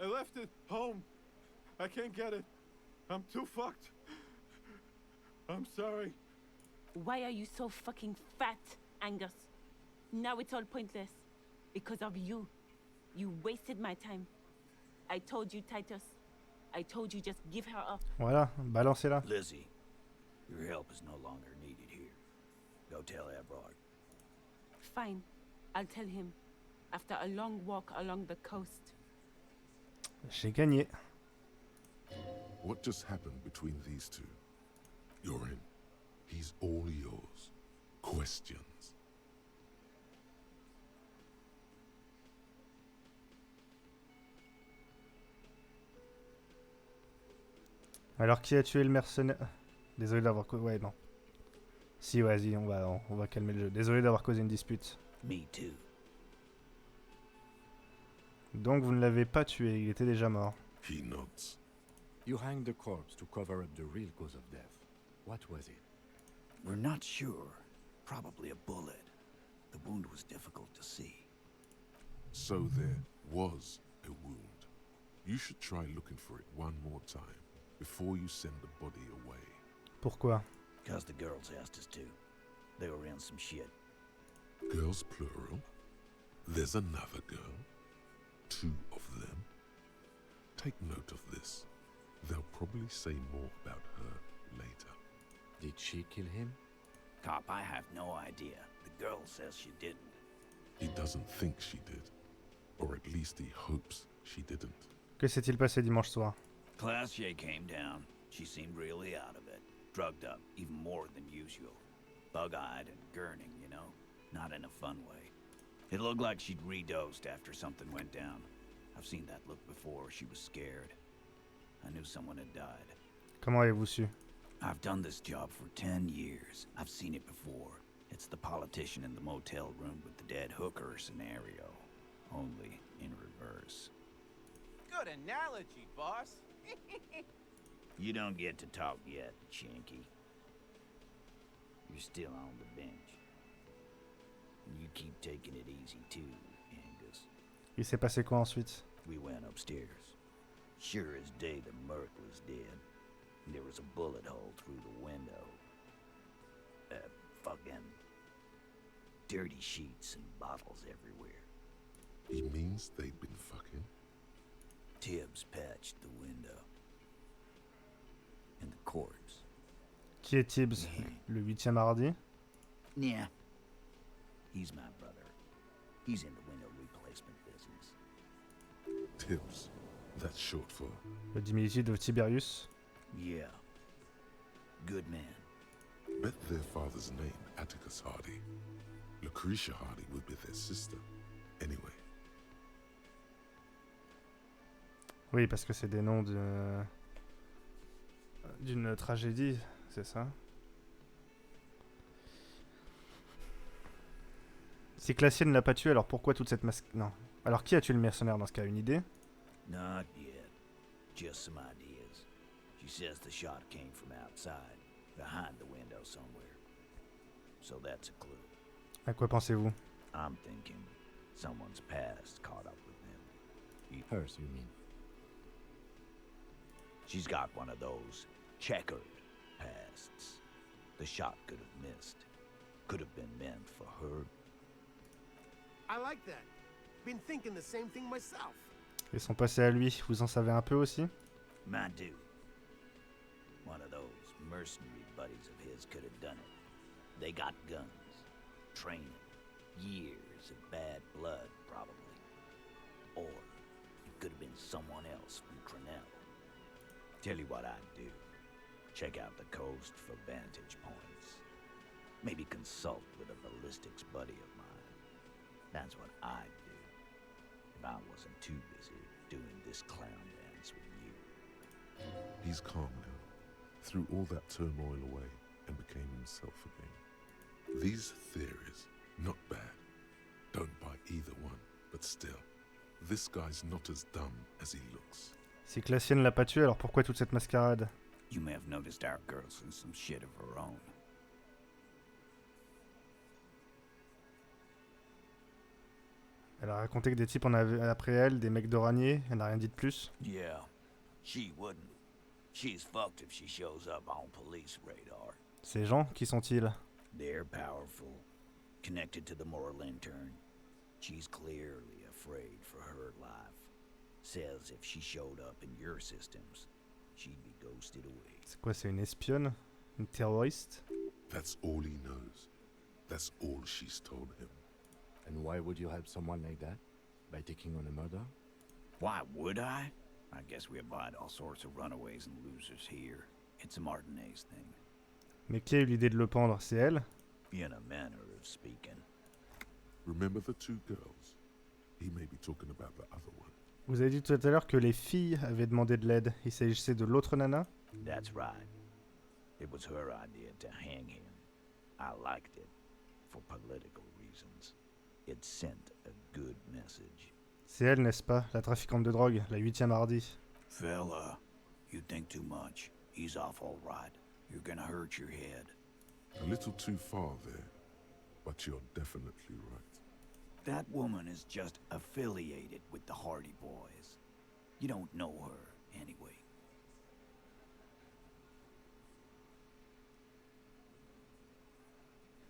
I left it home. I can't get it. I'm too fucked. I'm sorry. Why are you so fucking fat, Angus? Now it's all pointless. Because of you. You wasted my time. I told you, Titus. I told you just give her up. Voilà, balancez-la. Lizzie, your help is no longer needed here. Go tell Ebrard. Fine. I'll tell him. After a long walk along the coast. J'ai gagné. What just happened between these two? You're in. He's all yours. Questions. Alors qui a tué le mercenaire? Désolé d'avoir... Ouais, non. Si, vas-y, on va calmer le jeu. Désolé d'avoir causé une dispute. Me too. Donc vous ne l'avez pas tué, il était déjà mort. He nods. You hanged the corpse to cover up the real cause of death. What was it? We're not sure. Probably a bullet. The wound was difficult to see. So there was a wound. You should try looking for it one more time before you send the body away. Pourquoi? Because the girls asked us to. They were in some shit. Girls plural? There's another girl? 2 of them? Take note of this. They'll probably say more about her later. Did she kill him? Cop, I have no idea. The girl says she didn't. He doesn't think she did. Or at least he hopes she didn't. Que s'est-il passé dimanche soir? Classier came down. She seemed really out of it. Drugged up, even more than usual. Bug-eyed and gurning, you know? Not in a fun way. It looked like she'd redosed after something went down. I've seen that look before. She was scared. I knew someone had died. Comment avez-vous su? I've done this job for 10 years. I've seen it before. It's the politician in the motel room with the dead hooker scenario. Only in reverse. Good analogy, boss. You don't get to talk yet, Chinky. You're still on the bench. And you keep taking it easy too, Angus. Il s'est passé quoi ensuite? We went upstairs. Sure as day the Merc was dead. There was a bullet hole through the window. Fucking dirty sheets and bottles everywhere. He means they'd been fucking? Tibbs patched the window. And the corpse. Qui est Tibbs? Le 8e Hardie? Yeah. He's my brother. He's in the window replacement business. Tibbs. That's short for... Le diminutif de Tiberius? Yeah. Good man. Bet their father's name, Atticus Hardie. Lucretia Hardie would be their sister. Anyway. Oui, parce que c'est des noms d'une tragédie, c'est ça? Si Classier ne l'a pas tué, alors pourquoi toute cette masque... Non. Alors qui a tué le mercenaire dans ce cas? Une idée? Not yet. Just some ideas. She says the shot came from outside, behind the window somewhere. So that's a clue. À quoi pensez-vous? I'm thinking someone's past caught up with them. Hers, you mean? She's got one of those checkered pasts. The shot could have missed. Could have been meant for her. I like that. Been thinking the same thing myself. Et son passé à lui, vous en savez un peu aussi? My dude. One of those mercenary buddies of his could have done it. They got guns, training, years of bad blood, probably. Or it could have been someone else from Crenell. Tell you what I'd do. Check out the coast for vantage points. Maybe consult with a ballistics buddy of mine. That's what I'd do if I wasn't too busy doing this clown dance with you. He's calm now. Threw all that turmoil away and became himself again. These theories, not bad. Don't buy either one, but still, this guy's not as dumb as he looks. Si Classier ne l'a pas tué, alors pourquoi toute cette mascarade? You may have noticed our girl's in some shit of her own. Elle a raconté que des types en avaient après elle, des mecs d'Oranier, elle n'a rien dit de plus. Yeah, she wouldn't. She's fucked if she shows up on police radar. Ces gens, qui sont-ils? They're powerful, connected to the moral intern. She's clearly afraid for her life. Says if she showed up in your systems, she'd be ghosted away. C'est quoi, c'est une espionne? Une terroriste? That's all he knows. That's all she's told him. And why would you help someone like that? By taking on a murder? Why would I? I guess we abide all sorts of runaways and losers here. It's a Martinez thing. Mais qui a eu l'idée de le pendre? C'est elle? In a manner of speaking. Remember the two girls? He may be talking about the other one. Vous avez dit tout à l'heure que les filles avaient demandé de l'aide. Il s'agissait de l'autre nana? That's right. It was her idea to hang him. I liked it. For political reasons. It sent a good message. C'est elle, n'est-ce pas? La trafiquante de drogue, la 8e Hardie. Fella, you think too much. He's off all right. You're gonna hurt your head. A little too far there, but you're definitely right. That woman is just affiliated with the Hardie boys. You don't know her, anyway.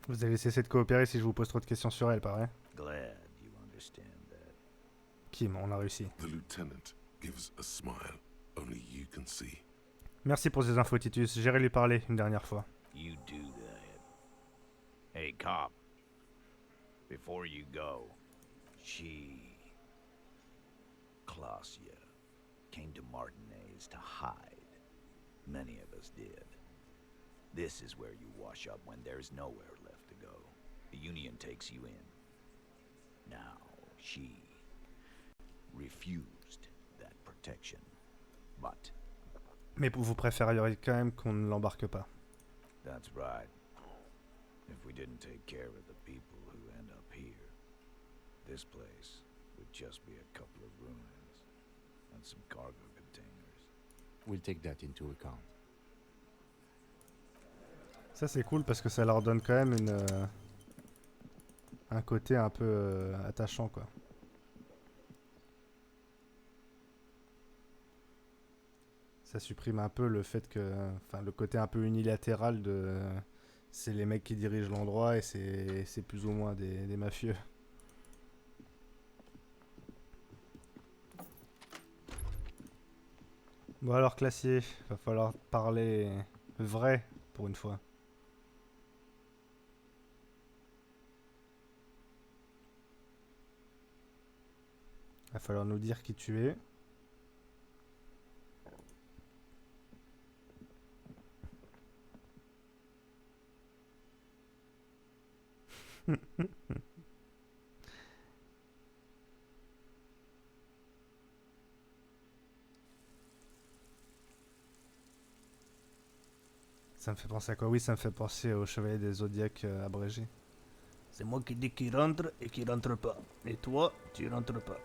Vous allez cesser de coopérer si je vous pose trop de questions sur elle, pareil. Glad you understand that. Kim, on a réussi. The lieutenant gives a smile only you can see. Merci pour ces infos, Titus. J'irai lui parler une dernière fois. You do that. Hey, cop. Before you go, Clausia, came to Martinez to hide. Many of us did. This is where you wash up when there's nowhere left to go. The Union takes you in. Now, she refused that protection. But... Mais vous préféreriez quand même qu'on ne l'embarque pas. That's right. If we didn't take care of the people who end up here, this place would just be a couple of ruins and some cargo containers. We'll take that into account. Ça c'est cool parce que ça leur donne quand même un côté un peu attachant quoi. Ça supprime un peu le fait que, enfin le côté un peu unilatéral de, c'est les mecs qui dirigent l'endroit et c'est plus ou moins des mafieux. Bon alors classier, va falloir parler vrai pour une fois. Va falloir nous dire qui tu es. Ça me fait penser à quoi? Oui, ça me fait penser au Chevalier des Zodiacs abrégé. C'est moi qui dis qu'il rentre et qu'il rentre pas. Et toi, tu rentres pas.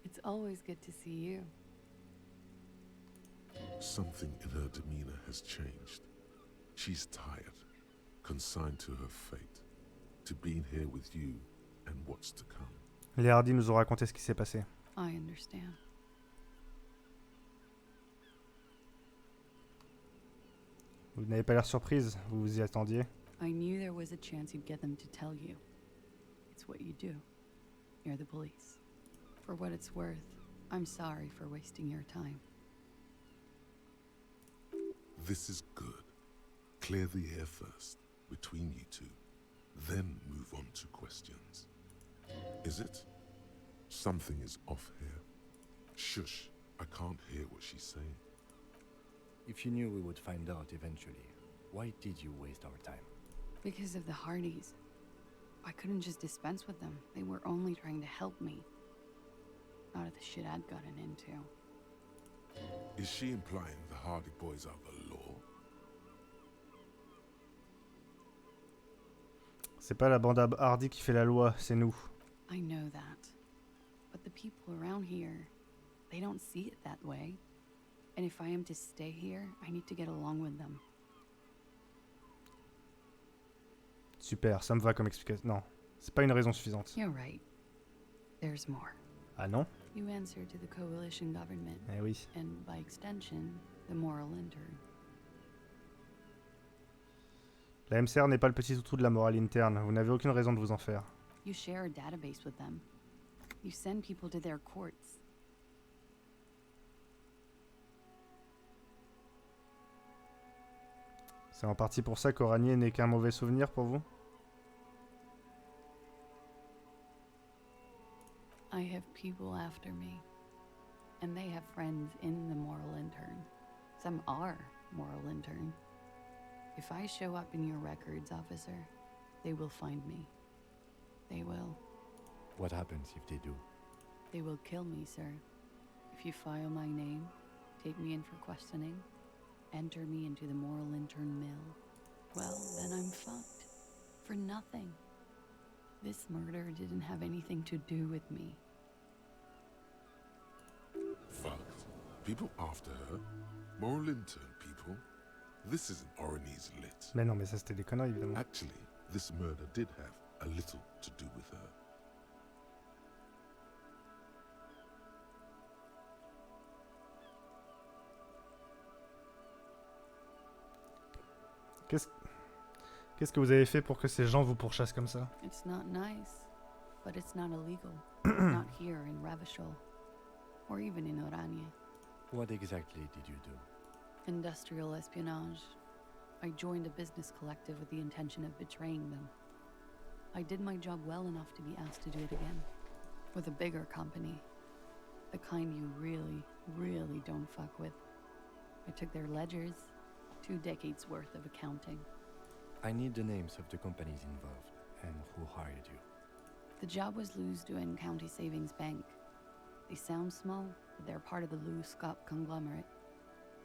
It's always good to see you. Something in her demeanor has changed. She's tired, consigned to her fate, to being here with you and what's to come. Les Hardie nous ont raconté ce qui s'est passé. I understand. Vous n'avez pas l'air surprise, vous vous y attendiez. I knew there was a chance you'd get them to tell you. It's what you do. You're the police. For what it's worth, I'm sorry for wasting your time. This is good. Clear the air first, between you two. Then move on to questions. Is it? Something is off here. Shush, I can't hear what she's saying. If you knew we would find out eventually, why did you waste our time? Because of the Hardies. I couldn't just dispense with them. They were only trying to help me. Out of the shit I'd gotten into. Is she implying the Hardie boys are the law? C'est pas la bande à Hardie qui fait la loi, c'est nous. I know that. But the people around here, they don't see it that way. And if I am to stay here, I need to get along with them. Super, ça me va comme explication. Non, c'est pas une raison suffisante. You're right. There's more. Ah non? You answer to the coalition government. Eh oui. And by extension, the moral intern. La MCR n'est pas le petit toutou de la morale interne. Vous n'avez aucune raison de vous en faire. You share a database with them. You send people to their courts. C'est en partie pour ça qu'Oranier n'est qu'un mauvais souvenir pour vous? I have people after me. And they have friends in the moral intern. Some are moral intern. If I show up in your records, officer, they will find me. They will. What happens if they do? They will kill me, sir. If you file my name, take me in for questioning, enter me into the moral intern mill, well, then I'm fucked. For nothing. This murder didn't have anything to do with me. Fucked. People after her? Moral intern people? This isn't Orani's lit. Mais non, mais ça c'était des conneries évidemment. Actually, this murder did have a little to do with her. Qu'est-ce que vous avez fait pour que ces gens vous pourchassent comme ça? It's not nice. But it's not illegal. Not here in Revachol. Or even in Oranje. What exactly did you do? Industrial espionage. I joined a business collective with the intention of betraying them. I did my job well enough to be asked to do it again. With a bigger company. The kind you really, really don't fuck with. I took their ledgers. 2 decades worth of accounting. I need the names of the companies involved and who hired you. The job was Lewes-Duin County Savings Bank. They sound small, but they're part of the Lewes-Scott conglomerate.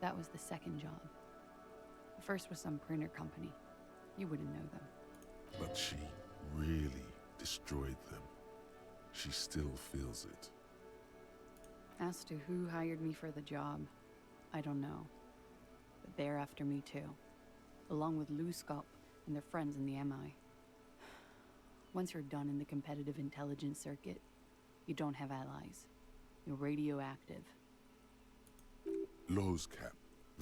That was the second job. The first was some printer company. You wouldn't know them. But she really destroyed them. She still feels it. As to who hired me for the job, I don't know. But they're after me too. Along with Lewes-Scott and their friends in the MI. Once you're done in the competitive intelligence circuit, you don't have allies. You're radioactive. Lowe's Cap.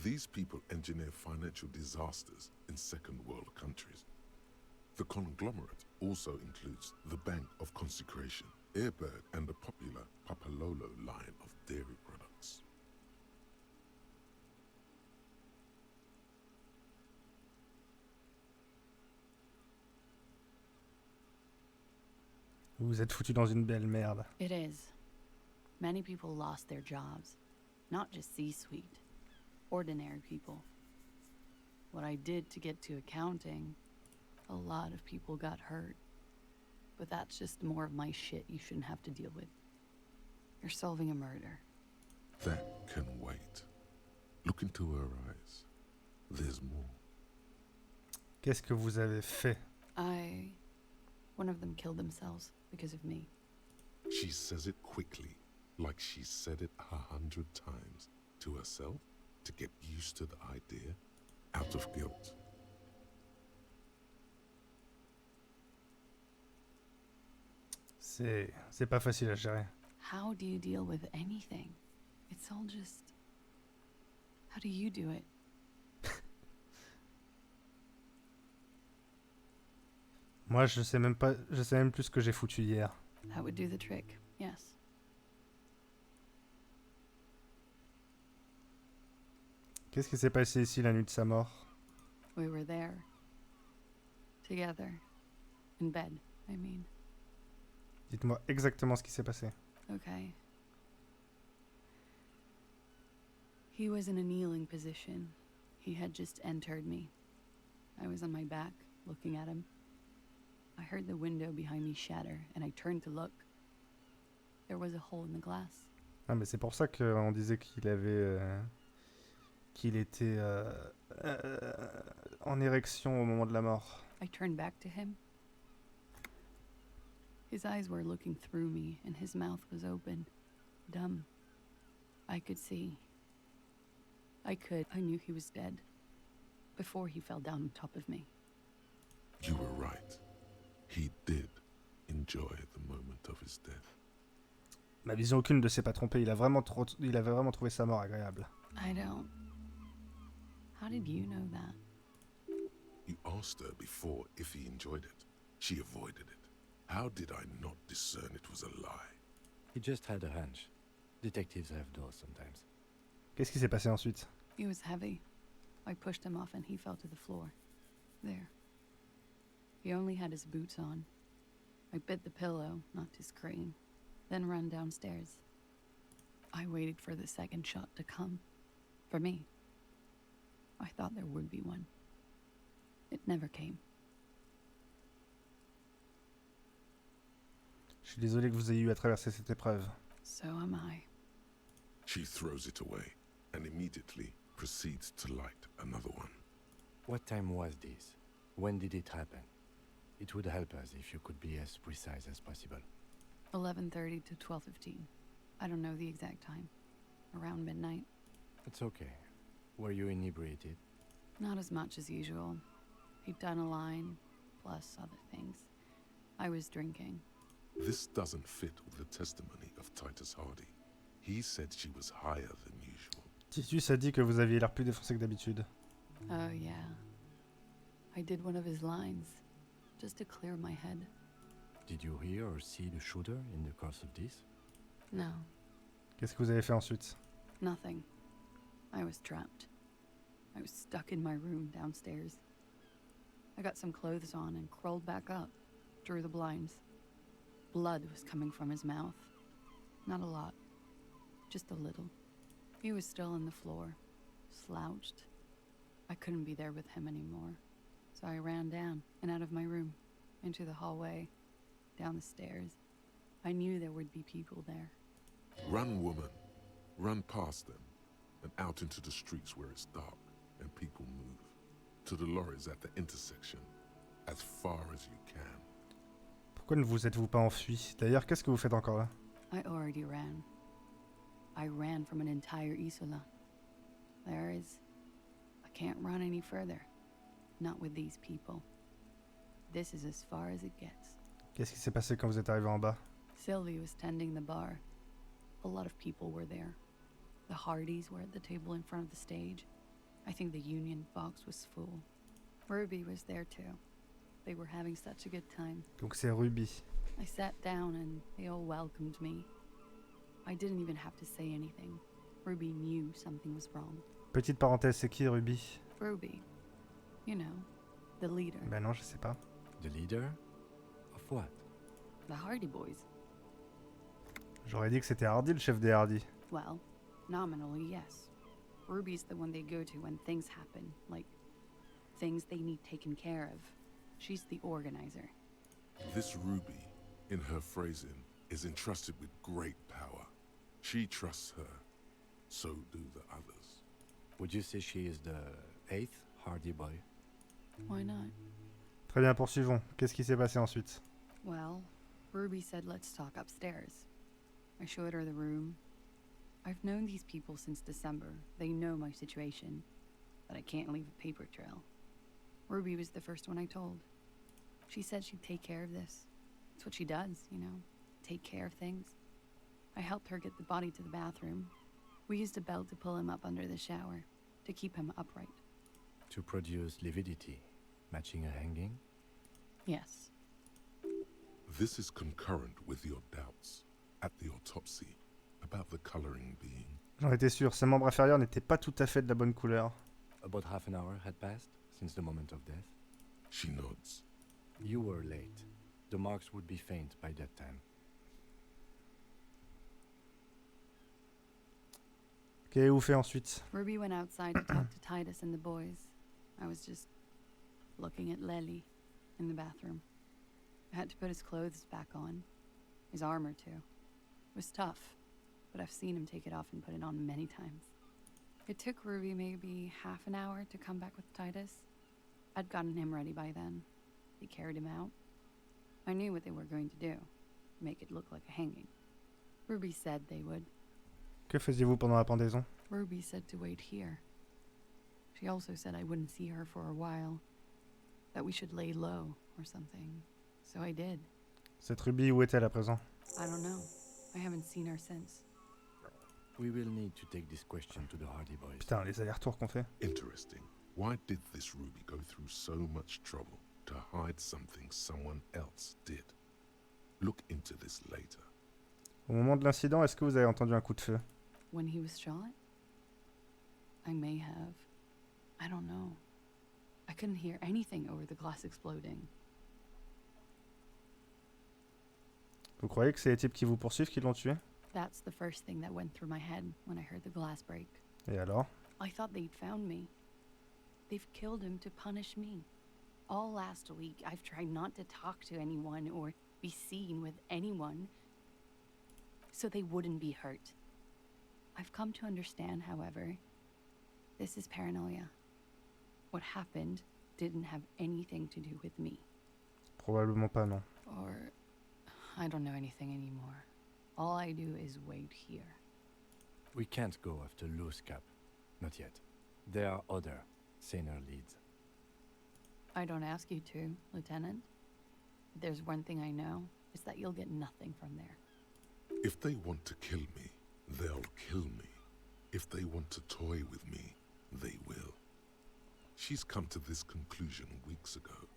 These people engineer financial disasters in second world countries. The conglomerate also includes the Bank of Consecration, Airberg, and the popular Papalolo line of dairy products. Vous vous êtes foutu dans une belle merde. It is. Many people lost their jobs. Not just C-suite. Ordinary people. What I did to get to accounting, a lot of people got hurt. But that's just more of my shit you shouldn't have to deal with. You're solving a murder. That can wait. Look into her eyes. There's more. Qu'est-ce que vous avez fait? One of them killed themselves because of me. She says it quickly, like she said it 100 times. To herself, to get used to the idea, out of guilt. C'est pas facile à gérer. How do you deal with anything? It's all just... How do you do it? Moi, je sais même plus ce que j'ai foutu hier. That would do the trick, yes. Qu'est-ce qui s'est passé ici la nuit de sa mort? We were there. Together. In bed, I mean. Dites-moi exactement ce qui s'est passé. Okay. He was in a kneeling position. He had just entered me. I was on my back, looking at him. I heard the window behind me shatter, and I turned to look. There was a hole in the glass. Ah, mais c'est pour ça qu'on disait qu'il était en érection au moment de la mort. I turned back to him. His eyes were looking through me, and his mouth was open, dumb. I could see. I knew he was dead. Before he fell down on top of me. You were right. He did enjoy the moment of his death. Ma vision aucune ne s'est pas trompée. Il avait vraiment trouvé sa mort agréable. I don't... How did you know that? You asked her before if he enjoyed it. She avoided it. How did I not discern it was a lie? He just had a hunch. Detectives have those sometimes. Qu'est-ce qui s'est passé ensuite? He was heavy. I pushed him off and he fell to the floor. There. He only had his boots on. I bit the pillow, knocked his crane, then ran downstairs. I waited for the second shot to come. For me. I thought there would be one. It never came. Je suis désolé que vous ayez eu à traverser cette épreuve. So am I. She throws it away and immediately proceeds to light another one. What time was this? When did it happen? It would help us if you could be as precise as possible. 11:30 to 12:15. I don't know the exact time. Around midnight. It's okay. Were you inebriated? Not as much as usual. He'd done a line, plus other things. I was drinking. This doesn't fit with the testimony of Titus Hardie. He said she was higher than usual. Titus a dit que vous aviez l'air plus défoncé que d'habitude. Oh yeah. I did one of his lines, just to clear my head. Did you hear or see the shooter in the course of this? No, Qu'est-ce que vous avez fait ensuite? nothing. I was trapped. I was stuck in my room downstairs. I got some clothes on and crawled back up, drew the blinds. Blood was coming from his mouth. Not a lot, just a little. He was still on the floor, slouched. I couldn't be there with him anymore, so I ran down and out of my room, into the hallway, down the stairs. I knew there would be people there. Run, woman. Run past them and out into the streets where it's dark and people move. To the lorries at the intersection, as far as you can. Pourquoi ne vous êtes-vous pas enfui? D'ailleurs, qu'est-ce que vous faites encore là? I already ran. I ran from an entire Isola. I can't run any further. Not with these people. This is as far as it gets. Qu'est-ce qui s'est passé quand vous êtes arrivé en bas? Sylvie was tending the bar. A lot of people were there. The Hardies were at the table in front of the stage. I think the Union box was full. Ruby was there too. They were having such a good time. Donc c'est Ruby. I sat down and they all welcomed me. I didn't even have to say anything. Ruby knew something was wrong. Petite parenthèse, c'est qui Ruby? Ruby. You know, the leader. Ben non, je sais pas. The leader? Of what? The Hardie boys. J'aurais dit que c'était Hardie, le chef des Hardie. Well, nominally, yes. Ruby's the one they go to when things happen, like things they need taken care of. She's the organizer. This Ruby, in her phrasing, is entrusted with great power. She trusts her. So do the others. Would you say she is the 8th Hardie boy? Why not? Très bien, poursuivons. Qu'est-ce qui s'est passé ensuite? Well, Ruby said let's talk upstairs. I showed her the room. I've known these people since December. They know my situation, but I can't leave a paper trail. Ruby was the first one I told. She said she'd take care of this. It's what she does, you know, take care of things. I helped her get the body to the bathroom. We used a belt to pull him up under the shower, to keep him upright. To produce lividity, matching a hanging? Yes. This is concurrent with your doubts at the autopsy about the coloring being. J'en étais sûr, ses membres inférieurs n'étaient pas tout à fait de la bonne couleur. About half an hour had passed since the moment of death. She nods. You were late. The marks would be faint by that time. Qu'avez-vous fait ensuite? Ruby went outside to talk to Titus and the boys. I was just looking at Lely in the bathroom. I had to put his clothes back on. His armor, too. It was tough, but I've seen him take it off and put it on many times. It took Ruby maybe half an hour to come back with Titus. I'd gotten him ready by then. They carried him out. I knew what they were going to do. Make it look like a hanging. Ruby said they would. Que faisiez-vous pendant la pendaison? Ruby said to wait here. She also said I wouldn't see her for a while. That we should lay low or something. So I did. Cette Ruby, où est-elle à présent? I don't know. I haven't seen her since. We will need to take this question to the Hardie boys. Putain, les allers-retours qu'on fait. Interesting. Why did this Ruby go through so much trouble to hide something someone else did? Look into this later. Au moment de l'incident, est-ce que vous avez entendu un coup de feu? When he was shot? I may have. I don't know. I couldn't hear anything over the glass exploding. Vous croyez que c'est les types qui vous poursuivent qui l'ont tué? That's the first thing that went through my head when I heard the glass break. Et alors? I thought they'd found me. They've killed him to punish me. All last week, I've tried not to talk to anyone or be seen with anyone so they wouldn't be hurt. I've come to understand, however, this is paranoia. What happened didn't have anything to do with me. Probablement pas, non. Or I don't know anything anymore. All I do is wait here. We can't go after loose cap. Not yet. There are other, saner leads. I don't ask you to, Lieutenant. If there's one thing I know, it's that you'll get nothing from there. If they want to kill me, they'll kill me. If they want to toy with me, they will. She's come to this conclusion weeks ago.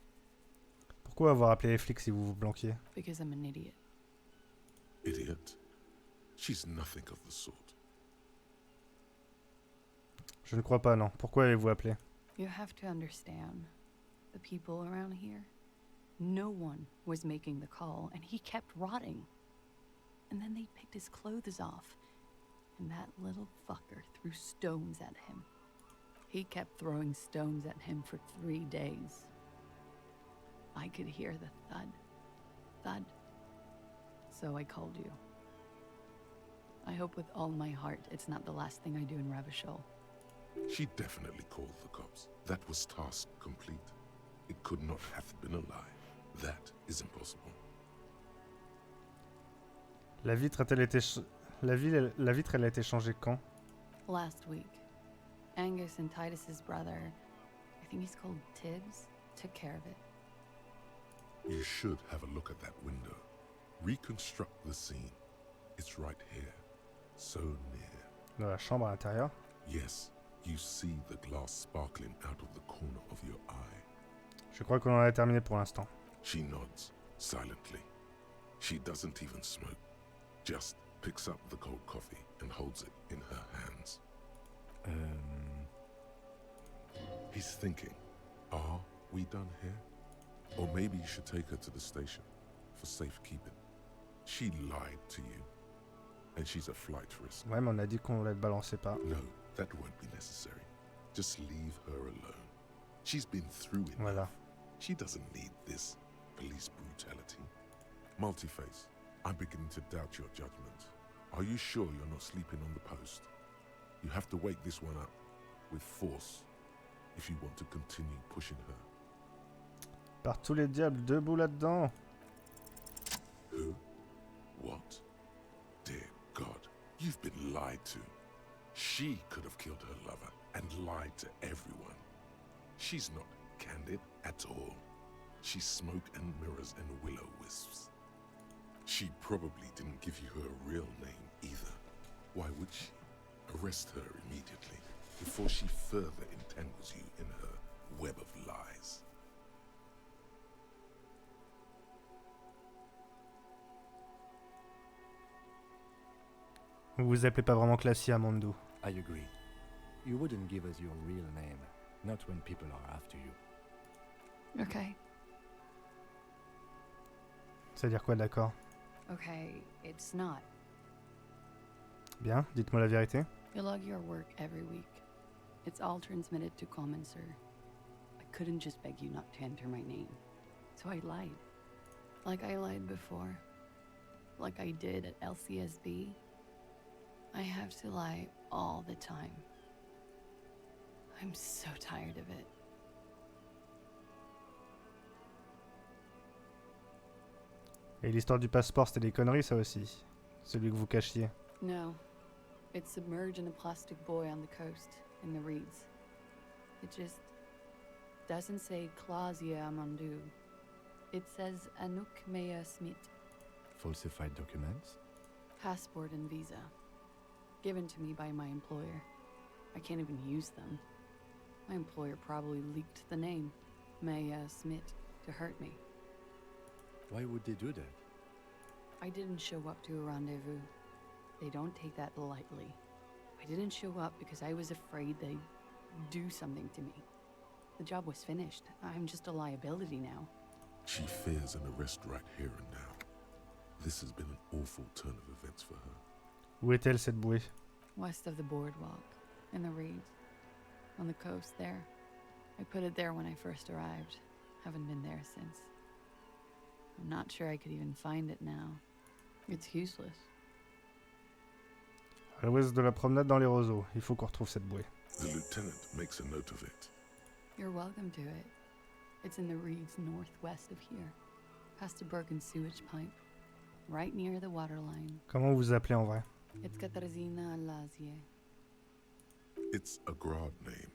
Pourquoi avoir appelé les flics si vous vous planquiez? Because I'm an idiot. Idiot? She's nothing of the sort. Je ne crois pas, non. Pourquoi avez-vous appelé? You have to understand, the people around here, no one was making the call, and he kept rotting. And then they picked his clothes off, and that little fucker threw stones at him. He kept throwing stones at him for 3 days. I could hear the thud, thud. So I called you. I hope with all my heart it's not the last thing I do in Revachol. She definitely called the cops. That was task complete. It could not have been a lie. That is impossible. La vitre a-t-elle été... La vitre, elle a été changée quand? Last week. Angus and Titus's brother, I think he's called Tibbs, took care of it. You should have a look at that window. Reconstruct the scene. It's right here. So near. Dans la chambre à l'intérieur? Yes, you see the glass sparkling out of the corner of your eye. Je crois qu'on en a terminé pour l'instant. She nods, silently. She doesn't even smoke. Just picks up the cold coffee and holds it in her hands. He's thinking, are we done here? Or maybe you should take her to the station for safekeeping. She lied to you. And she's a flight risk. Ouais, mais on a dit qu'on la balançait pas. No, that won't be necessary. Just leave her alone. She's been through it. Voilà. She doesn't need this police brutality. Multiface, I'm beginning to doubt your judgment. Are you sure you're not sleeping on the post? You have to wake this one up with force if you want to continue pushing her. Par tous les diables, debout là-dedans. Who? What? Dear God, you've been lied to. She could have killed her lover and lied to everyone. She's not candid at all. She's smoke and mirrors and will-o-wisps. She probably didn't give you her real name either. Why would she? Arrest her immediately before she further entangles you in her web of lies. Vous vous appelez pas vraiment Classy Amandu. I agree. You wouldn't give us your real name, not when people are after you. Okay. C'est-à-dire quoi, d'accord? Okay, it's not. Bien, dites-moi la vérité. You log your work every week. It's all transmitted to Commencer. I couldn't just beg you not to enter my name. So I lied. Like I lied before. Like I did at LCSB. I have to lie all the time. I'm so tired of it. Et l'histoire du passeport, c'était des conneries, ça aussi. Celui que vous cachiez. No. It's submerged in a plastic buoy on the coast, in the reeds. It just doesn't say Clausia Amandu. It says Anouk Mea Smith. Falsified documents? Passport and visa. Given to me by my employer. I can't even use them. My employer probably leaked the name, Mea Smith, to hurt me. Why would they do that? I didn't show up to a rendezvous. They don't take that lightly. I didn't show up because I was afraid they'd do something to me. The job was finished. I'm just a liability now. She fears an arrest right here and now. This has been an awful turn of events for her. Où est-elle, cette bouée? West of the boardwalk, in the reeds. On the coast there. I put it there when I first arrived. Haven't been there since. I'm not sure I could even find it now. It's useless. À l'ouest de la promenade dans les roseaux. Il faut qu'on retrouve cette bouée. The lieutenant makes a note of it. You're welcome to it. It's in the reeds northwest of here. Past a broken sewage pipe. Right near the waterline. Comment vous vous appelez en vrai? It's Katarzyna Lazier. It's a Grad name.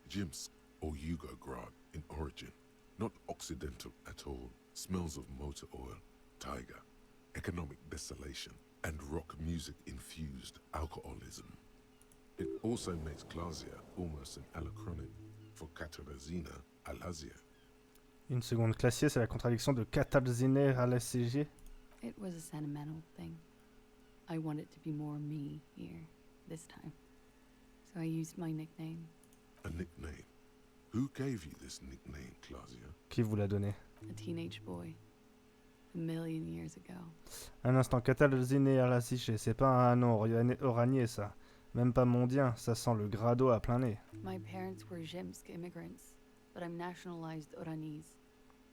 Jimsk or Yugo Grad in origin. Not Occidental at all. Smells of motor oil, tiger, economic desolation, and rock music-infused alcoholism. It also makes Clausia almost an alacronym for Katarzyna Alazia. Une seconde classier, c'est la contradiction de catalziner à la CG. It was a sentimental thing. I wanted to be more me here, this time. So I used my nickname. A nickname? Who gave you this nickname, Claudia? Qui vous l'a donné? A teenage boy. A million years ago. Un instant, catalziner à la CG, c'est pas un nom oranier ça. Même pas mondien, ça sent le grado à plein nez. My parents were Zemsk immigrants, but I'm nationalized Oranese.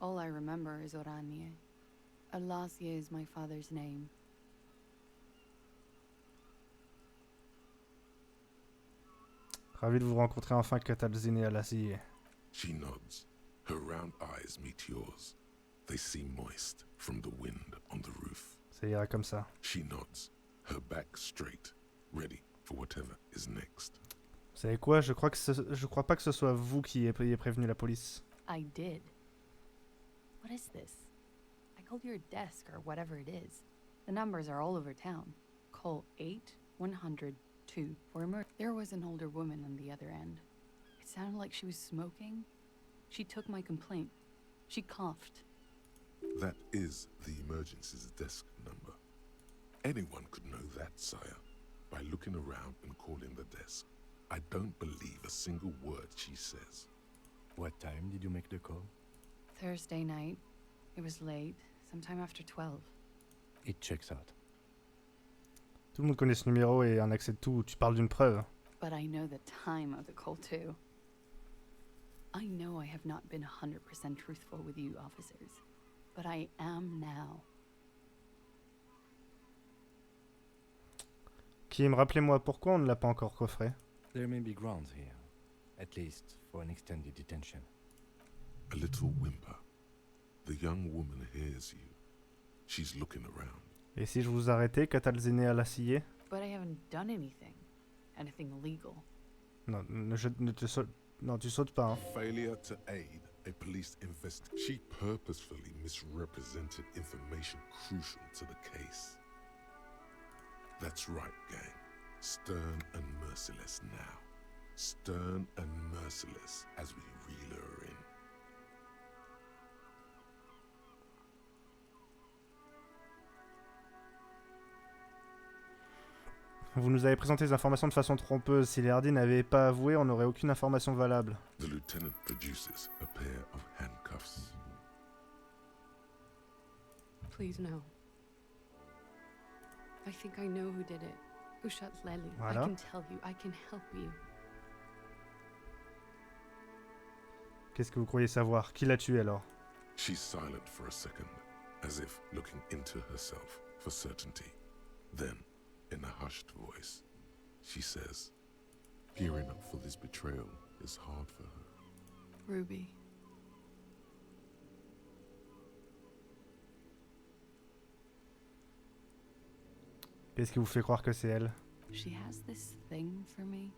All I remember is Oranje. Alasia is my father's name. Ravi de vous rencontrer enfin, catalziner à la CG. She nods. Her round eyes meet yours. They seem moist from the wind on the roof. Ça ira comme ça. She nods, her back straight, ready for whatever is next. Vous savez quoi? Je crois pas que ce soit vous qui ayez prévenu la police. I did. What is this? I called your desk or whatever it is. The numbers are all over town. Call 8-100-2 for a murder. There was an older woman on the other end. It sounded like she was smoking. She took my complaint. She coughed. That is the emergencies desk number. Anyone could know that, sire, by looking around and calling the desk. I don't believe a single word she says. What time did you make the call? Thursday night. It was late, sometime after 12. It checks out. Tout le monde connaît ce numéro et un accès de tout. Tu parles d'une preuve. But I know the time of the call too. I know I have not been 100% truthful with you officers, but I am now. Kim, rappelez-moi pourquoi on ne l'a pas encore coffré. There may be grounds here, at least for an extended detention. A little whimper. The young woman hears you. She's looking around. Et si je vous arrêtais, catalziner à la CG? But I haven't done anything. Anything illegal. Non, non, tu sautes pas. Hein. Failure to aid a police investigation. She purposefully misrepresented information crucial to the case. That's right, gang. Stern and merciless now. Stern and merciless as we reel her in. Vous nous avez présenté les informations de façon trompeuse. Si les Hardie n'avaient pas avoué, on n'aurait aucune information valable. The lieutenant produces a pair of handcuffs. Please no. I think I know who did it. Who shot Lely. Voilà. I can tell you. I can help you. Qu'est-ce que vous croyez savoir? Qui l'a tué alors? She's silent for a second, as if looking into herself for certainty. Then, in a hushed voice, she says, "Gearing up for this betrayal is hard for her." Ruby. Qu'est-ce qui vous fait croire que c'est elle? She has this thing for me.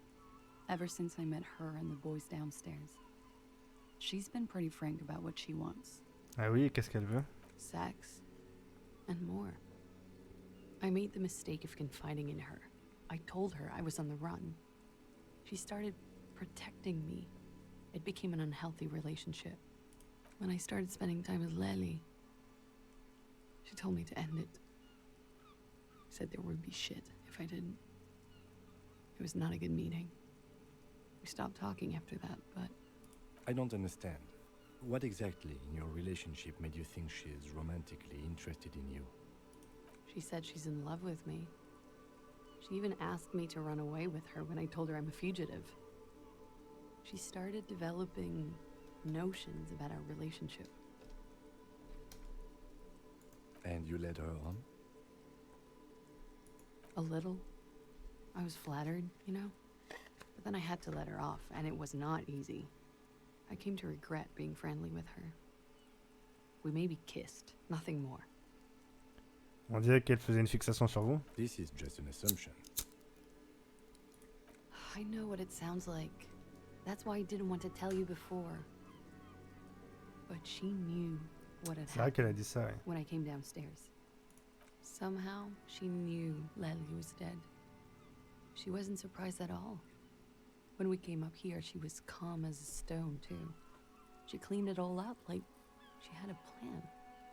Ever since I met her and the boys downstairs. She's been pretty frank about what she wants. Ah oui, qu'est-ce qu'elle veut? Sex. And more. I made the mistake of confiding in her. I told her I was on the run. She started protecting me. It became an unhealthy relationship. When I started spending time with Lely, she told me to end it. Said there would be shit if I didn't. It was not a good meeting. We stopped talking after that, but... I don't understand. What exactly in your relationship made you think she is romantically interested in you? She said she's in love with me. She even asked me to run away with her when I told her I'm a fugitive. She started developing notions about our relationship. And you led her on? A little. I was flattered, you know? But then I had to let her off, and it was not easy. I came to regret being friendly with her. We maybe kissed, nothing more. On dirait qu'elle faisait une fixation sur vous. This is just an assumption. I know what it sounds like. That's why I didn't want to tell you before. But she knew what had C'est vrai qu'elle a happened dit ça, ouais. when I came downstairs. Somehow, she knew Lely was dead. She wasn't surprised at all. When we came up here, she was calm as a stone, too. She cleaned it all up, like She had a plan.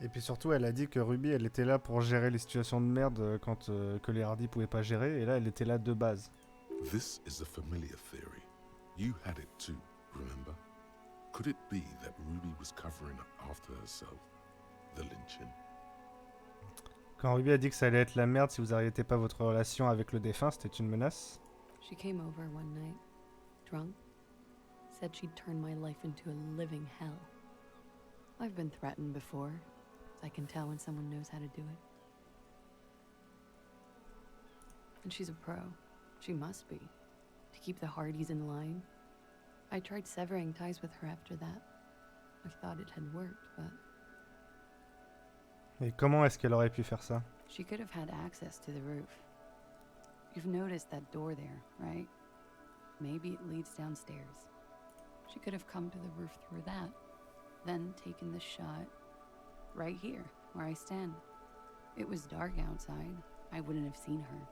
Et puis surtout, elle a dit que Ruby, elle était là pour gérer les situations de merde quand que les Hardie pouvaient pas gérer, et là, elle était là de base. This is a familiar theory. You had it too, remember? Could it be that Ruby was covering up after herself? The lynching? Quand Ruby a dit que ça allait être la merde si vous arrêtez pas votre relation avec le défunt, c'était une menace. She came over one night, drunk, said she'd turn my life into a living hell. I've been threatened before. I can tell when someone knows how to do it. And she's a pro. She must be. To keep the Hardies in line. I tried severing ties with her after that. I thought it had worked, but... Et comment est-ce qu'elle aurait pu faire ça? She could have had access to the roof. You've noticed that door there, right? Maybe it leads downstairs. She could have come to the roof through that, then taken the shot right here, where I stand. It was dark outside. I wouldn't have seen her.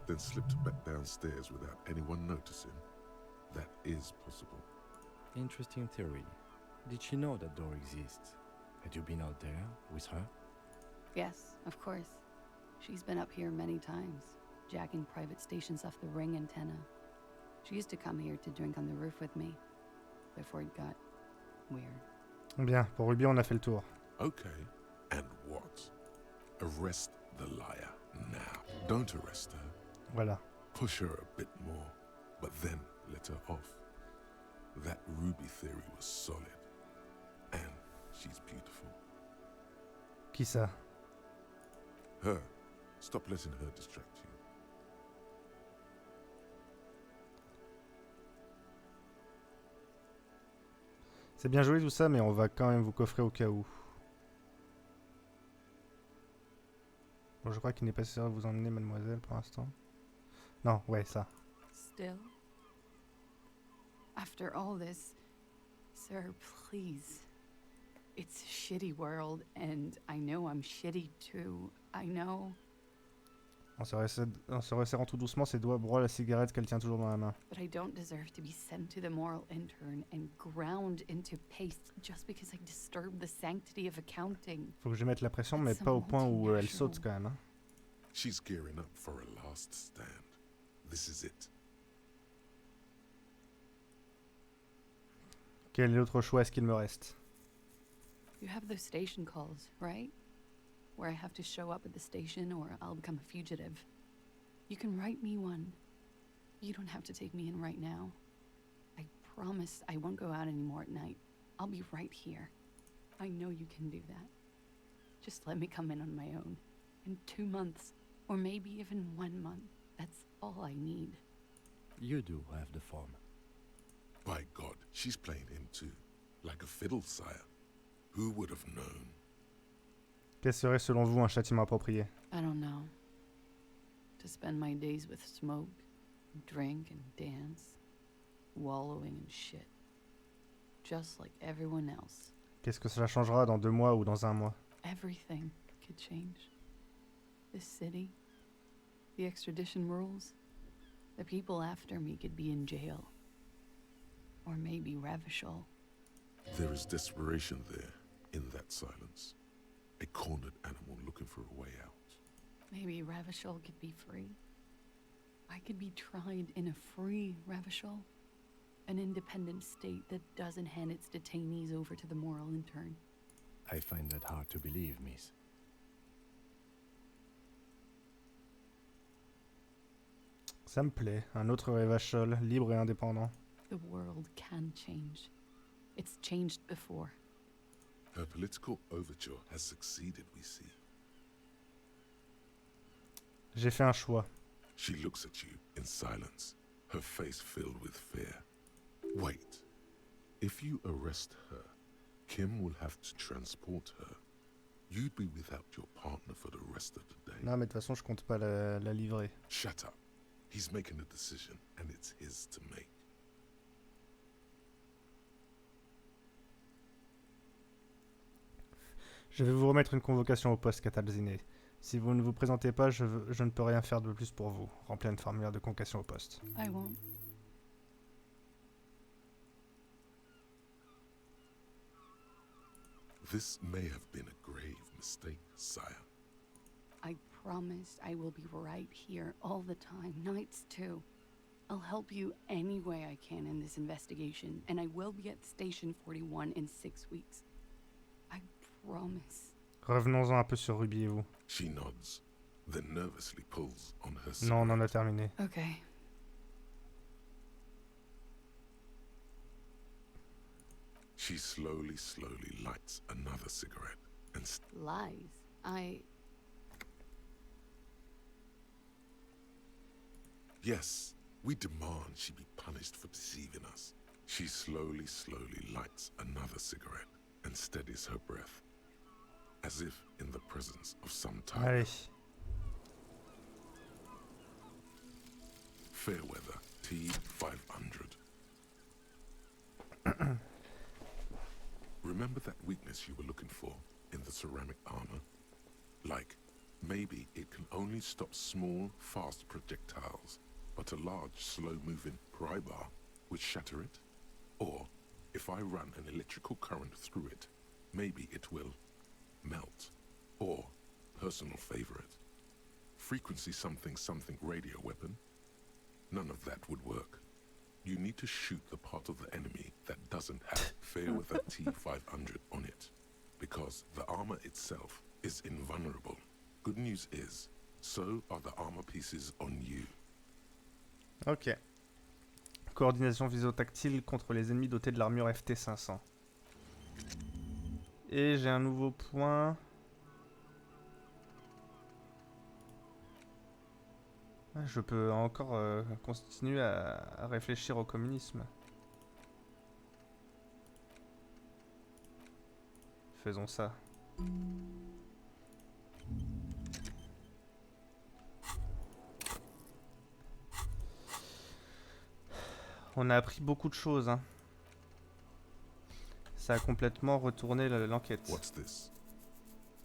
Then slipped back downstairs without anyone noticing? That is possible. Interesting theory. Did she know that door exists? Had you been out there with her? Yes, of course. She's been up here many times, jacking private stations off the ring antenna. She used to come here to drink on the roof with me, before it got weird. Bien, pour Ruby, on a fait le tour. Okay, and what? Arrest the liar now. Don't arrest her. Voilà. Push her a bit more, but then let her off. That Ruby theory was solid. And she's beautiful. Qui ça? Her. Stop letting her distract you. C'est bien joué tout ça, mais on va quand même vous coffrer au cas où. Bon, je crois qu'il n'est pas sûr de vous emmener, mademoiselle, pour l'instant. Non, ouais, ça. Still? After all this, sir, please. It's a shitty world, and I know I'm shitty too. I know. En se resserrant tout doucement, ses doigts broient la cigarette qu'elle tient toujours dans la main. But I don't deserve to be sent to the moral intern and ground into paste just because I disturbed the sanctity of accounting. Faut que je mette la pression, mais pas au point où elle saute quand même. Hein. She's gearing up for a last stand. This is it. Quel autre choix est-ce qu'il me reste? You have those station calls, right? Where I have to show up at the station or I'll become a fugitive. You can write me one. You don't have to take me in right now. I promise I won't go out anymore at night. I'll be right here. I know you can do that. Just let me come in on my own. In 2 months, or maybe even 1 month. That's all I need. You do have the form. By God, she's playing him too. Like a fiddle, sire. Who would have known? Quel serait selon vous un châtiment approprié? I don't know. To spend my days with smoke, drink and dance, wallowing in shit. Just like everyone else. Qu'est-ce que cela changera dans 2 mois ou dans 1 mois? Everything could change. This city, the extradition rules, the people after me could be in jail. Or maybe Revachol. There is desperation there, in that silence. A cornered animal looking for a way out. Maybe Revachol could be free. I could be tried in a free Revachol. An independent state that doesn't hand its detainees over to the moral intern. I find that hard to believe, miss. Ça me plaît. Un autre Revachol, libre et indépendant. The world can change. It's changed before. Her political overture has succeeded, we see. J'ai fait un choix. She looks at you in silence, her face filled with fear. Wait. If you arrest her, Kim will have to transport her. You'd be without your partner for the rest of the day. Non, mais de toute façon, je compte pas la livrer. Shut up. He's making a decision, and it's his to make. Je vais vous remettre une convocation au poste Catalziné. Si vous ne vous présentez pas, je ne peux rien faire de plus pour vous. Remplir une formulaire de convocation au poste. I won't. This may have been a grave mistake, sire. I promise I will be right here all the time, nights too. I'll help you any way I can in this investigation, and I will be at Station 41 in 6 weeks. I promise. Revenons-en un peu sur Ruby et vous. She nods, then nervously pulls on her cigarette. Non, on en a terminé. Okay. She slowly lights another cigarette and Lies. Yes, we demand she be punished for deceiving us. She slowly lights another cigarette and steadies her breath, as if in the presence of some time. Allez. Fairweather T500. Remember that weakness you were looking for in the ceramic armor? Like, maybe it can only stop small, fast projectiles, but a large, slow-moving pry bar would shatter it? Or, if I run an electrical current through it, maybe it will melt. Or, personal favorite, frequency something radio weapon? None of that would work. You need to shoot the part of the enemy that doesn't have Fairweather T500 on it, because the armor itself is invulnerable. Good news is, so are the armor pieces on you. Ok. Coordination visio-tactile contre les ennemis dotés de l'armure FT500. Et j'ai un nouveau point. Je peux encore continuer à réfléchir au communisme. Faisons ça. On a appris beaucoup de choses, hein. Ça a complètement retourné l'enquête. What's this?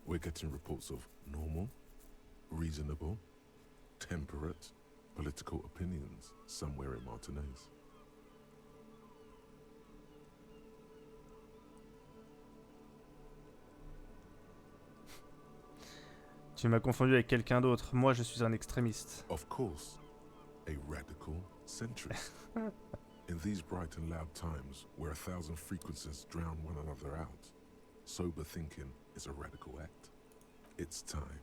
We're getting reports of normal, reasonable, temperate, political opinions somewhere in Martinez. Tu m'as confondu avec quelqu'un d'autre. Moi, je suis un extrémiste. Of course, a radical centrist. In these bright and loud times, where 1,000 frequencies drown one another out, sober thinking is a radical act. It's time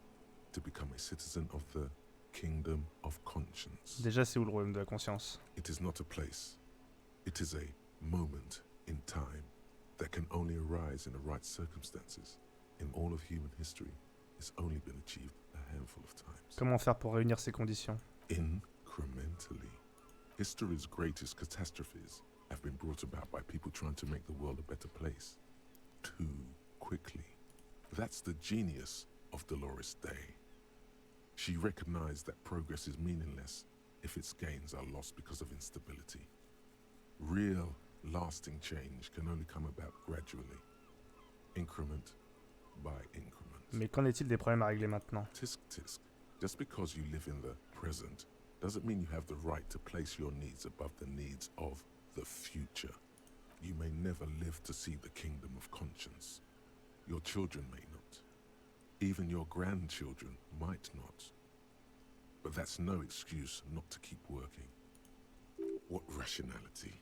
to become a citizen of the kingdom of conscience. Déjà, c'est où le royaume de la conscience? It is not a place. It is a moment in time that can only arise in the right circumstances. In all of human history, it's only been achieved a handful of times. Comment faire pour réunir ces conditions? Incrementally. History's greatest catastrophes have been brought about by people trying to make the world a better place. Too quickly. That's the genius of Dolores Day. She recognized that progress is meaningless if its gains are lost because of instability. Real, lasting change can only come about gradually. Increment by increment. Mais qu'en est-il des problèmes à régler maintenant? Tisk tisk. Just because you live in the present doesn't mean you have the right to place your needs above the needs of the future. You may never live to see the kingdom of conscience. Your children may not. Even your grandchildren might not. But that's no excuse not to keep working. What rationality?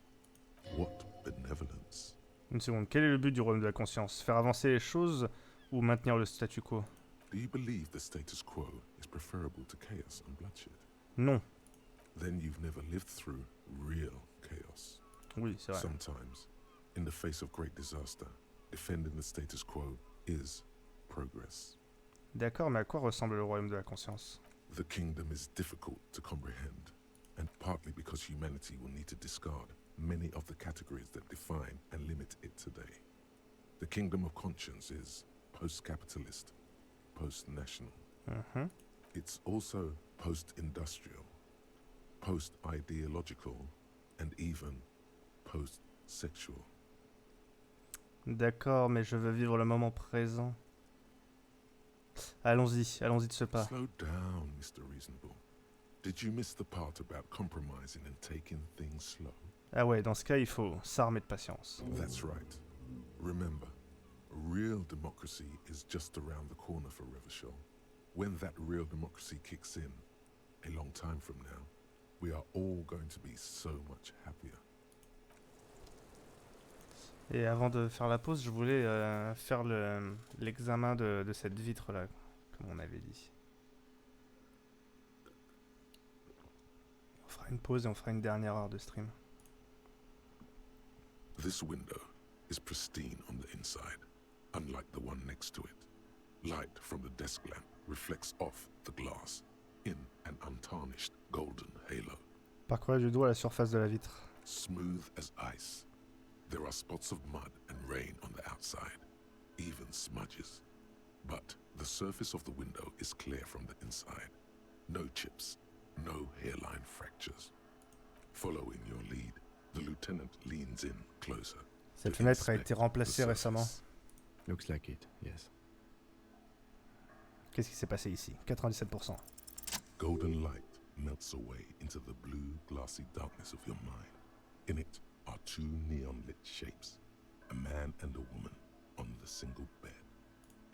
What benevolence? Une seconde. Quel est le but du royaume de la conscience? Faire avancer les choses ou maintenir le statu quo? Do you believe the status quo is preferable to chaos and bloodshed? Non. Then you've never lived through real chaos. Oui, c'est vrai. Sometimes, in the face of great disaster, defending the status quo is progress. D'accord, mais à quoi ressemble le royaume de la conscience? The kingdom is difficult to comprehend, and partly because humanity will need to discard many of the categories that define and limit it today. The kingdom of conscience is post-capitalist, post-national. It's also post-industrial, post-ideological, and even post-sexual. D'accord, mais je veux vivre le moment présent. Allons-y de ce pas. Slow down, Mr. Reasonable. Did you miss the part about compromising and taking things slow? Ah ouais, dans ce cas, il faut s'armer de patience. That's right. Remember, A real democracy is just around the corner for Revachol. When that real democracy kicks in, a long time from now, we are all going to be so much happier. Et avant de faire la pause, je voulais faire l'examen de cette vitre-là, comme on avait dit. On fera une pause et on fera une dernière heure de stream. This window is pristine on the inside, unlike the one next to it. Light from the desk lamp reflects off the glass in an untarnished golden halo. Parcourez du doigt la surface de la vitre. Smooth as ice. There are spots of mud and rain on the outside, even smudges. But the surface of the window is clear from the inside. No chips, no hairline fractures. Following your lead, the lieutenant leans in closer. Cette fenêtre a été remplacée récemment. Looks like it, yes. Qu'est-ce qui s'est passé ici? 97%. Golden light melts away into the blue, glassy darkness of your mind. In it are two neon-lit shapes, a man and a woman on the single bed.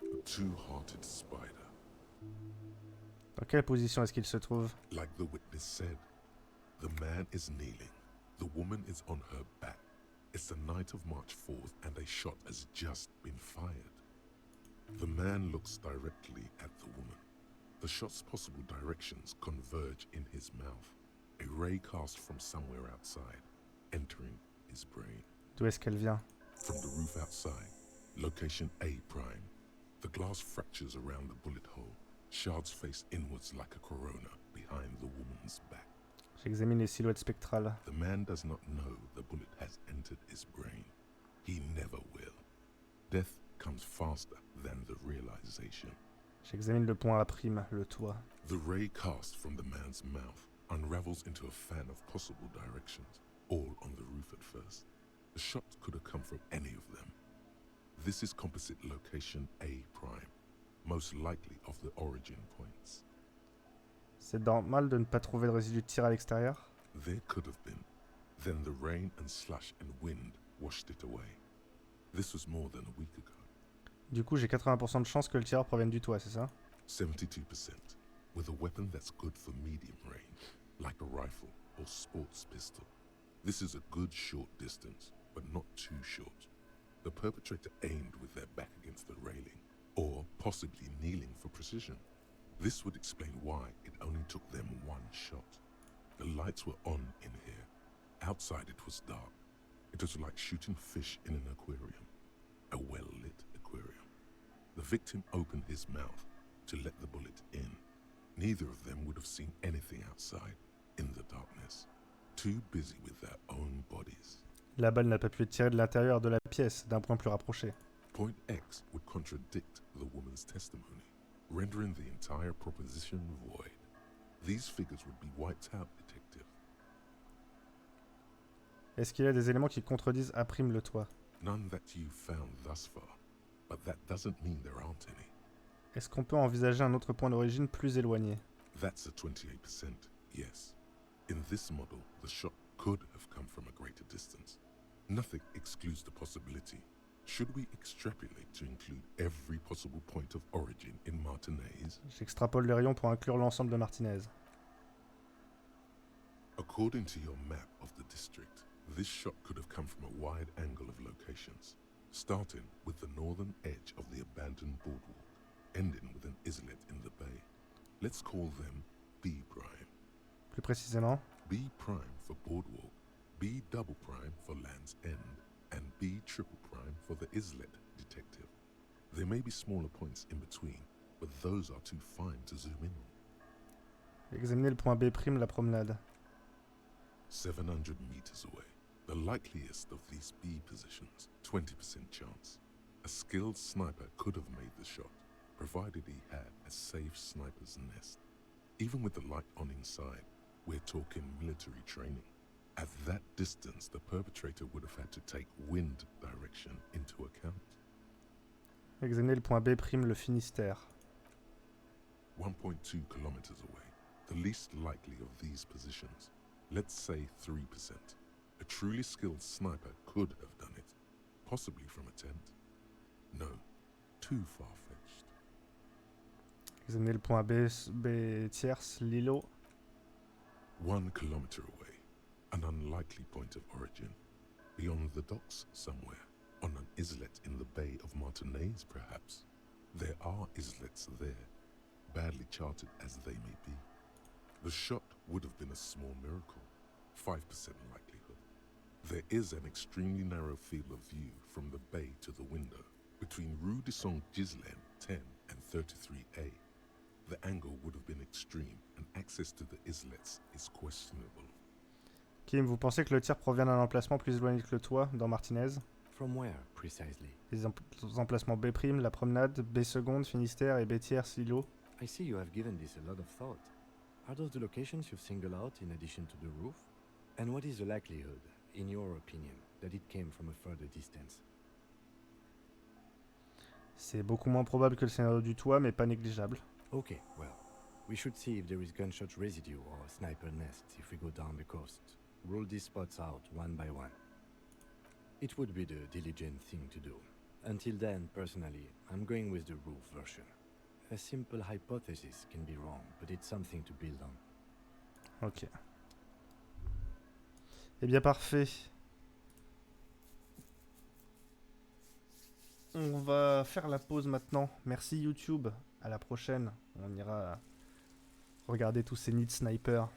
A two-hearted spider. Dans quelle position est-ce qu'il se trouve? Like the witness said, the man is kneeling, the woman is on her back. It's the night of March 4th and a shot has just been fired. The man looks directly at the woman. The shot's possible directions converge in his mouth. A ray cast from somewhere outside, entering his brain. D'où est-ce qu'elle vient? From the roof outside, location A prime. The glass fractures around the bullet hole. Shards face inwards like a corona behind the woman's back. J'examine les silhouettes spectrales. The man does not know the bullet has entered his brain. He never will. Death comes faster than the realization. J'examine le point A', le toit. The ray cast from the man's mouth unravels into a fan of possible directions, all on the roof at first. The shot could have come from any of them. This is composite location A prime, most likely of the origin points. C'est normal de ne pas trouver de résidu de tir à l'extérieur? There could have been. Then the rain and slush and wind washed it away. This was more than a week ago. Du coup, j'ai 80% de chance que le tireur provienne du toit, c'est ça? 72%, with a weapon that's good for medium range, like a rifle or sports pistol. This is a good short distance, but not too short. The perpetrator aimed with their back against the railing, or possibly kneeling for precision. This would explain why it only took them one shot. The lights were on in here. Outside it was dark. It was like shooting fish in an aquarium, a well-lit aquarium. The victim opened his mouth to let the bullet in. Neither of them would have seen anything outside in the darkness, too busy with their own bodies. La balle n'a pas pu être tirée de l'intérieur de la pièce, d'un point plus rapproché. Point X would contradict the woman's testimony, rendering the entire proposition void. These figures would be wiped out, detective. Est-ce qu'il y a des éléments qui contredisent A' le toit? None that you've found thus far, but that doesn't mean there aren't any. Est-ce qu'on peut envisager un autre point d'origine plus éloigné? That's a 28%, yes. In this model, the shot could have come from a greater distance. Nothing excludes the possibility. Should we extrapolate to include every possible point of origin in Martinez? J'extrapole les rayons pour inclure l'ensemble de Martinez. According to your map of the district, this shot could have come from a wide angle of locations, starting with the northern edge of the abandoned boardwalk, ending with an islet in the bay. Let's call them B prime. Plus précisément? B prime for boardwalk, B double prime for Land's End, and B triple prime for the islet, detective. There may be smaller points in between, but those are too fine to zoom in on. Examiner le point B', la promenade. 700 meters away. The likeliest of these B positions, 20% chance. A skilled sniper could have made the shot, provided he had a safe sniper's nest. Even with the light on inside, we're talking military training. At that distance, the perpetrator would have had to take wind direction into account. Examiner le point B', le Finistère. 1.2 kilometers away, the least likely of these positions. Let's say 3%. A truly skilled sniper could have done it, possibly from a tent. No, too far-fetched. Examiner le point B tierce, l'îlot. 1 kilometer away, an unlikely point of origin. Beyond the docks somewhere, on an islet in the Bay of Martinaise perhaps. There are islets there, badly charted as they may be. The shot would have been a small miracle, 5% likelihood. There is an extremely narrow field of view from the bay to the window, between Rue de Saint-Ghislain 10 and 33A. The angle would have been extreme, and access to the islets is questionable. Kim, vous pensez que le tir provient d'un emplacement plus éloigné que le toit, dans Martinez? From where, precisely? Les emplacements B', la promenade, B seconde, Finistère et B tierce, l'îlot. I see you have given this a lot of thought. Are those the locations you've singled out in addition to the roof? And what is the likelihood, in your opinion, that it came from a further distance? C'est beaucoup moins probable que le scénario du toit, mais pas négligeable. Okay, well, we should see if there is gunshot residue or sniper nests if we go down the coast. Rule these spots out one by one. It would be the diligent thing to do. Until then, personally, I'm going with the roof version. A simple hypothesis can be wrong, but it's something to build on. Ok. Eh bien, parfait. On va faire la pause maintenant. Merci YouTube. À la prochaine. On ira regarder tous ces nids snipers.